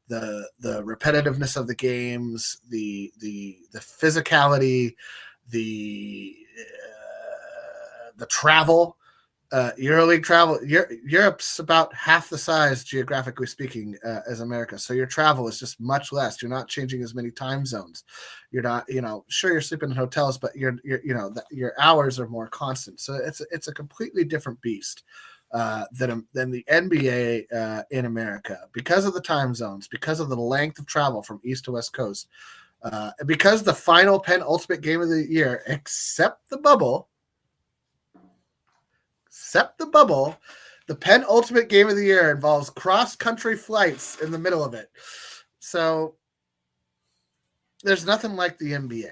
The repetitiveness of the games, the physicality, the travel. EuroLeague travel. Europe's about half the size, geographically speaking, as America. So your travel is just much less. You're not changing as many time zones. You're not, sure, you're sleeping in hotels, but your hours are more constant. So it's a completely different beast than the NBA in America, because of the time zones, because of the length of travel from east to west coast, because the final penultimate game of the year, except the bubble, the penultimate game of the year involves cross-country flights in the middle of it. So there's nothing like the NBA.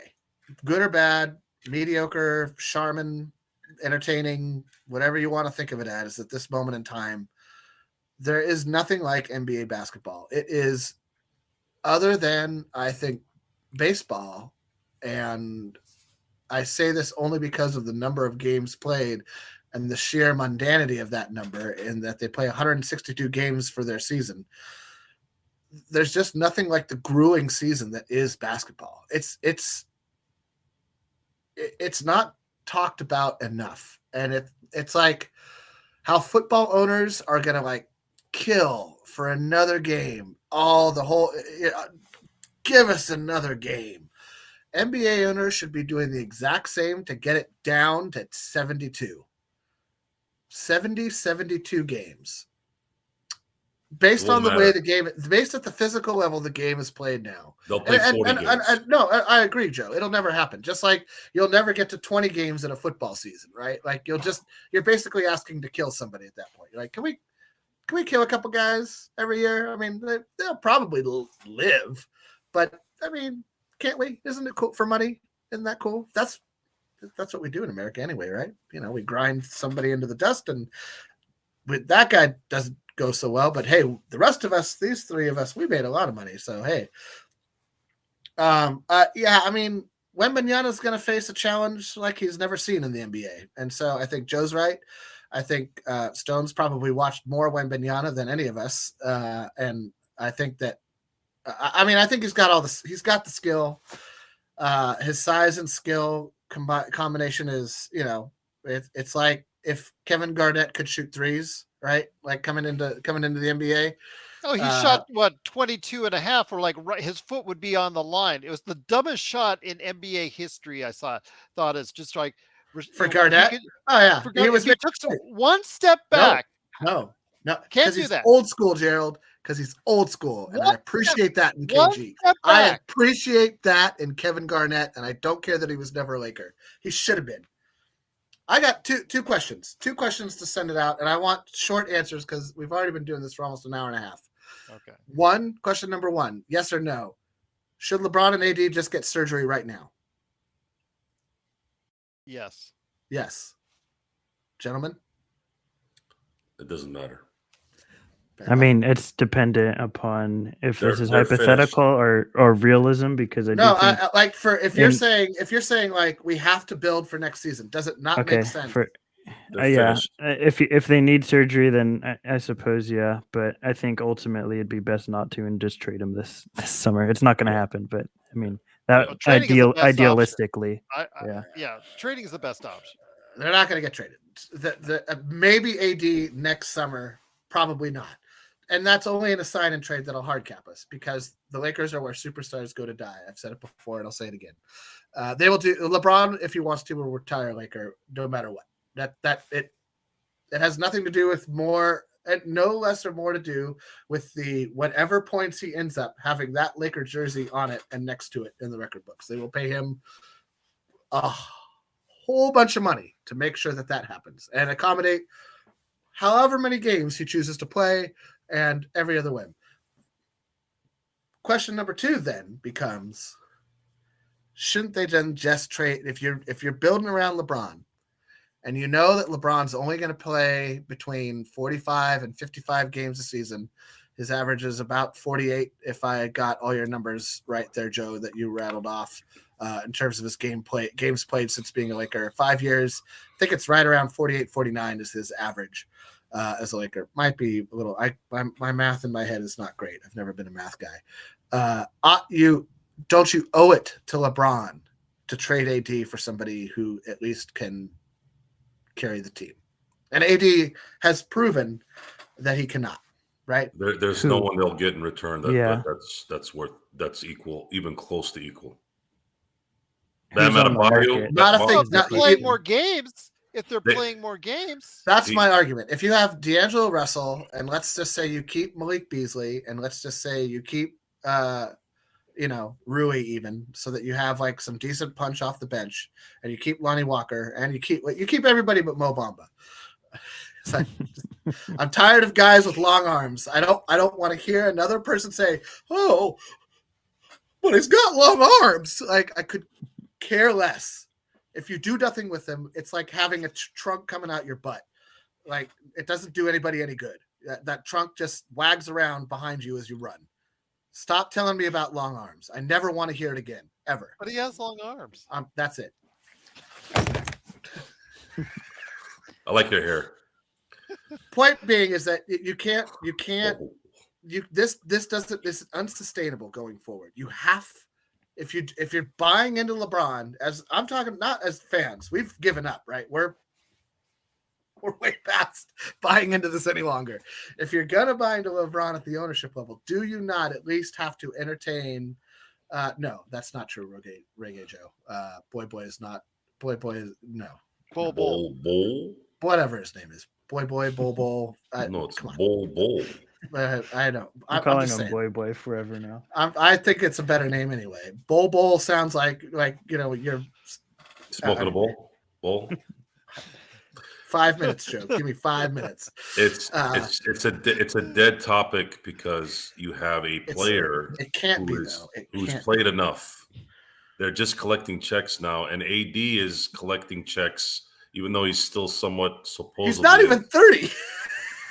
Good or bad, mediocre, charmin, entertaining, whatever you want to think of it as at this moment in time, there is nothing like NBA basketball. It is, other than, I think, baseball, and I say this only because of the number of games played and the sheer mundanity of that number, in that they play 162 games for their season. there's just nothing like the grueling season that is basketball. It's not talked about enough, and it's like how football owners are gonna like kill for another game. Give us another game. NBA owners should be doing the exact same to get it down to 72. 72 games. Based on the way the game, based at the physical level the game is played now. They'll play 40 games. No, I agree, Joe. It'll never happen. Just like you'll never get to 20 games in a football season, right? Like you're basically asking to kill somebody at that point. You're like, can we kill a couple guys every year? I mean, they'll probably live, but I mean, can't we? Isn't it cool for money? Isn't that cool? That's what we do in America anyway, right? You know, we grind somebody into the dust, and with that guy doesn't go so well, but hey, the rest of us, these three of us, we made a lot of money. So hey, yeah, I mean, Wembanyama's going to face a challenge like he's never seen in the NBA, and so I think Joe's right. I think Stone's probably watched more Wembanyama than any of us, and I think that, I think he's got he's got the skill. His size and skill combination is, it's like if Kevin Garnett could shoot threes, right? Like coming into the NBA. Oh, he shot 22.5, or like his foot would be on the line. It was the dumbest shot in NBA history. I thought it's just like for Garnett. Oh yeah, he took one step back. No, can't do that. Old school, Gerald. Because he's old school, and I appreciate that in KG. I appreciate that in Kevin Garnett, and I don't care that he was never a Laker. He should have been. I got two questions. Two questions to send it out, and I want short answers because we've already been doing this for almost an hour and a half. Okay. Question number one, yes or no? Should LeBron and AD just get surgery right now? Yes. Yes. Gentlemen? It doesn't matter. I mean, it's dependent upon if this is hypothetical or realism, because if you're saying like we have to build for next season, does it not make sense? If they need surgery, then I suppose but I think ultimately it'd be best not to, and just trade him this summer. It's not going to happen, but I mean that idealistically, trading is the best option. They're not going to get traded. Maybe AD next summer, probably not. And that's only in a sign and trade that'll hard cap us, because the Lakers are where superstars go to die. I've said it before and I'll say it again. They will do. LeBron, if he wants to, will retire Laker no matter what. It has nothing to do with more, no less or more to do with the whatever points he ends up having that Laker jersey on it and next to it in the record books. They will pay him a whole bunch of money to make sure that happens and accommodate however many games he chooses to play and every other whim. Question number two then becomes, shouldn't they then just trade, if you're building around LeBron and you know that LeBron's only going to play between 45 and 55 games a season, his average is about 48 if I got all your numbers right there, Joe, that you rattled off in terms of his games played since being a Laker. 5 years, I think it's right around 48, 49 is his average. As a Laker. Might be a little, my math in my head is not great. I've never been a math guy. Don't you owe it to LeBron to trade AD for somebody who at least can carry the team? And AD has proven that he cannot, right? There's no one they'll get in return that's equal, even close to equal. Not if they're playing more games. If they're playing more games. That's my argument. If you have D'Angelo Russell, and let's just say you keep Malik Beasley, and let's just say you keep Rui even, so that you have like some decent punch off the bench, and you keep Lonnie Walker, and you keep everybody but Mo Bamba. I'm tired of guys with long arms. I don't want to hear another person say, "Oh, but he's got long arms." Like, I could care less. If you do nothing with them, it's like having a trunk coming out your butt. Like, it doesn't do anybody any good. That trunk just wags around behind you as you run. Stop telling me about long arms. I never want to hear it again, ever. But he has long arms. That's it. I like your hair. Point being is that you can't this is unsustainable going forward. You have, if you're buying into LeBron, as I'm talking, not as fans, we've given up, right? We're way past buying into this any longer. If you're gonna buy into LeBron at the ownership level, do you not at least have to entertain? No, that's not true, Reggae Joe. Boy is not. Boy is no. Bull. Whatever his name is. Bull. No, it's come on. Bull. I know. I'm I'm calling just him saying. Boy forever now. I think it's a better name anyway. Bull sounds like you're Smoking a bowl. 5 minutes, Joe. Give me 5 minutes. It's a dead topic because you have a player It can't be who's though. who's played enough. They're just collecting checks now, and AD is collecting checks, even though he's still somewhat supposedly. He's not even 30.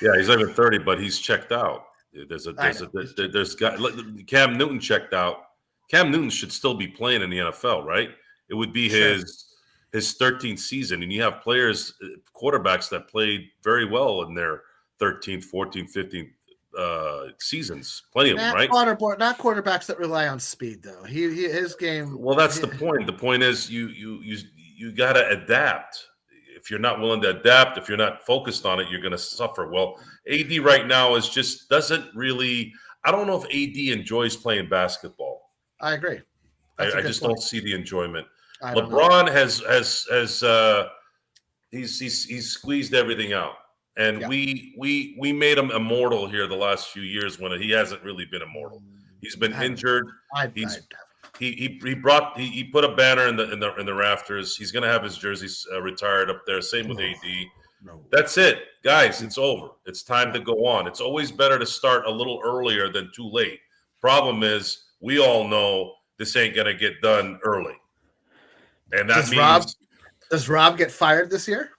Yeah, he's not even 30, but he's checked out. There's got Cam Newton checked out. Cam Newton should still be playing in the NFL, right? It would be his 13th season, and you have players, quarterbacks that played very well in their 13th, 14th, 15th seasons. Plenty of them, right? Not quarterbacks that rely on speed, though. His game. Well, that's the point. The point is you got to adapt. If you're not willing to adapt, if you're not focused on it, you're going to suffer. Well, AD right now doesn't really. I don't know if AD enjoys playing basketball. I agree. I just don't see the enjoyment. LeBron he's squeezed everything out, and we made him immortal here the last few years when he hasn't really been immortal. He's been injured. He put a banner in the rafters. He's going to have his jerseys retired up there. Same with AD. No. That's it, guys. It's over. It's time to go on. It's always better to start a little earlier than too late. Problem is, we all know this ain't going to get done early. And that does Rob get fired this year?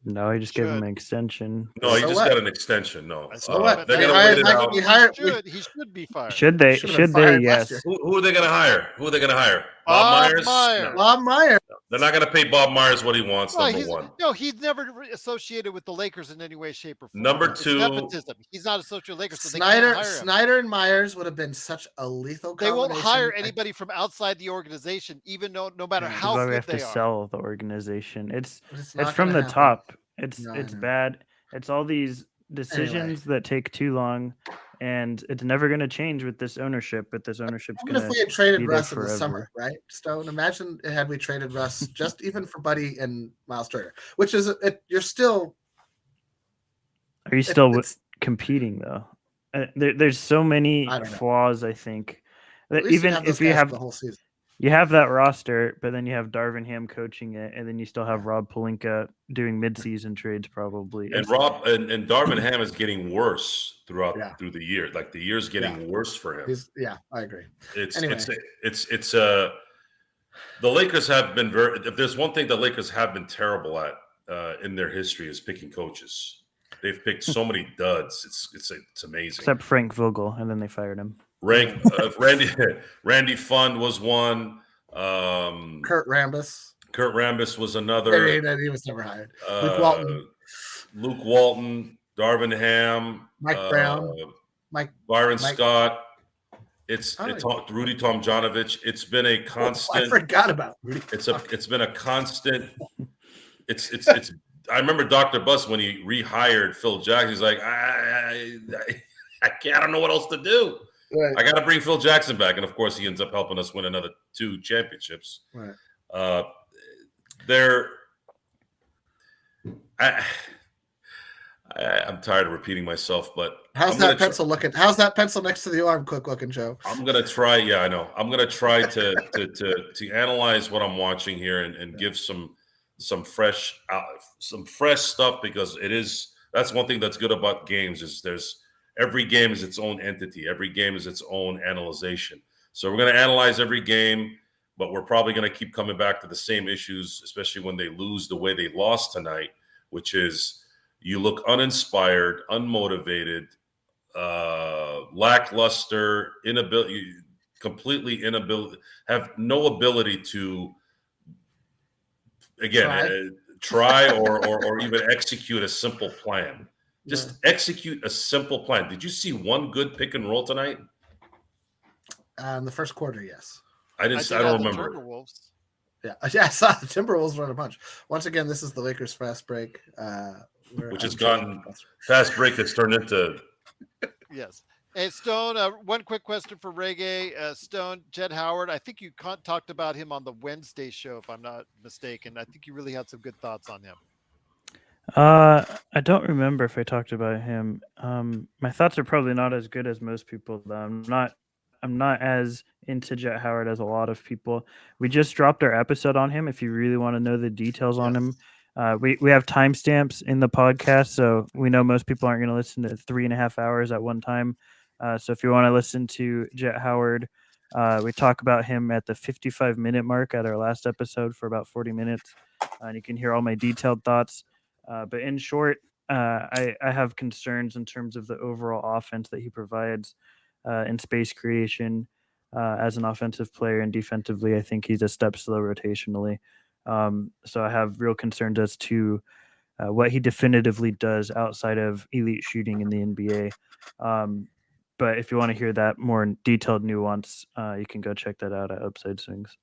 No, he just gave him an extension. No, he just got an extension. No, what? They're gonna wait it out. He should be fired. Should they? Yes. Who are they going to hire? Bob Myers? No. Bob Myers. They're not going to pay Bob Myers what he wants. Number one. No, he's never associated with the Lakers in any way, shape, or form. Number It's two, nepotism. He's not associated with Lakers. So Snyder and Myers would have been such a lethal They combination. won't hire anybody from outside the organization, even though no matter how good we have they to are. sell the organization. It's not from gonna the happen. top. I It's know. bad. It's all these decisions that take too long, and it's never going to change with this ownership. But this ownership's going to. If we had traded be there Russ in the forever. summer, right? Stone. Imagine had we traded Russ just even for Buddy and Miles Turner, which is you're still. Are you still competing though? There's so many flaws. I think that even if you have the whole season. You have that roster, but then you have Darvin Ham coaching it, and then you still have Rob Pelinka doing midseason trades probably. And Darvin Ham is getting worse through the year. Like the year's getting worse for him. I agree. It's the Lakers have been if there's one thing the Lakers have been terrible at in their history is picking coaches. They've picked so many duds. It's amazing. Except Frank Vogel, and then they fired him. Randy Fund was one. Kurt Rambis was another. He was never hired. Luke Walton, Darvin Ham, Mike Brown, Byron Scott. It's Rudy Tomjanovich. It's been a constant. I forgot about Rudy. It's been a constant. It's. I remember Dr. Buss when he rehired Phil Jackson. He's like, I don't know what else to do. Right. I got to bring Phil Jackson back, and of course, he ends up helping us win another 2 championships. Right. I'm tired of repeating myself, but how's that pencil looking? How's that pencil next to the arm looking, Joe? I'm gonna try. Yeah, I know. I'm gonna try to analyze what I'm watching here and give some fresh stuff because that's one thing that's good about games is every game is its own entity. Every game is its own analyzation. So we're going to analyze every game, but we're probably going to keep coming back to the same issues, especially when they lose the way they lost tonight, which is you look uninspired, unmotivated, lackluster, completely inability, have no ability to, again, try or even execute a simple plan. Just execute a simple plan. Did you see one good pick and roll tonight? In the first quarter, yes. I did don't on the remember. Timberwolves. Yeah, I saw the Timberwolves run a bunch. Once again, this is the Lakers fast break, Which has gone fast break that's turned into. Yes. Hey, Stone, one quick question for Reggae. Stone, Jed Howard, I think you talked about him on the Wednesday show, if I'm not mistaken. I think you really had some good thoughts on him. I don't remember if I talked about him. My thoughts are probably not as good as most people. Though I'm not as into Jet Howard as a lot of people. We just dropped our episode on him. If you really want to know the details on him, we have timestamps in the podcast, so we know most people aren't going to listen to 3.5 hours at one time. So if you want to listen to Jet Howard, we talk about him at the 55-minute mark at our last episode for about 40 minutes, and you can hear all my detailed thoughts. But in short, I have concerns in terms of the overall offense that he provides in space creation as an offensive player, and defensively, I think he's a step slow rotationally. So I have real concerns as to what he definitively does outside of elite shooting in the NBA. But if you want to hear that more detailed nuance, you can go check that out at Upside Swings.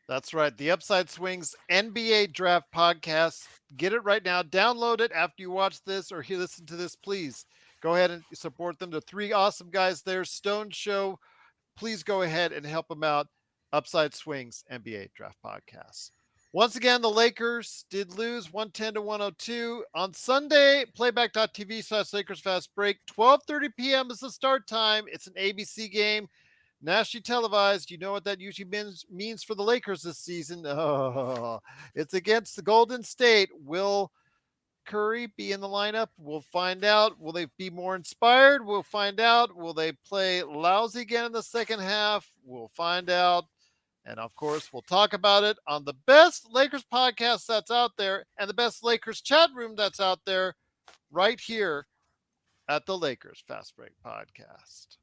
That's right. The Upside Swings NBA Draft Podcast. Get it right now. Download it after you watch this or listen to this. Please go ahead and support them. The three awesome guys there. Stone Show. Please go ahead and help them out. Upside Swings NBA Draft Podcast. Once again, the Lakers did lose 110 to 102 on Sunday. Playback.tv/Lakers Fast Break. 12:30 p.m. is the start time. It's an ABC game. Nationally televised. You know what that usually means for the Lakers this season. Oh, it's against the Golden State. Will Curry be in the lineup? We'll find out. Will they be more inspired? We'll find out. Will they play lousy again in the second half? We'll find out. And of course, we'll talk about it on the best Lakers podcast that's out there and the best Lakers chat room that's out there right here at the Lakers Fast Break Podcast.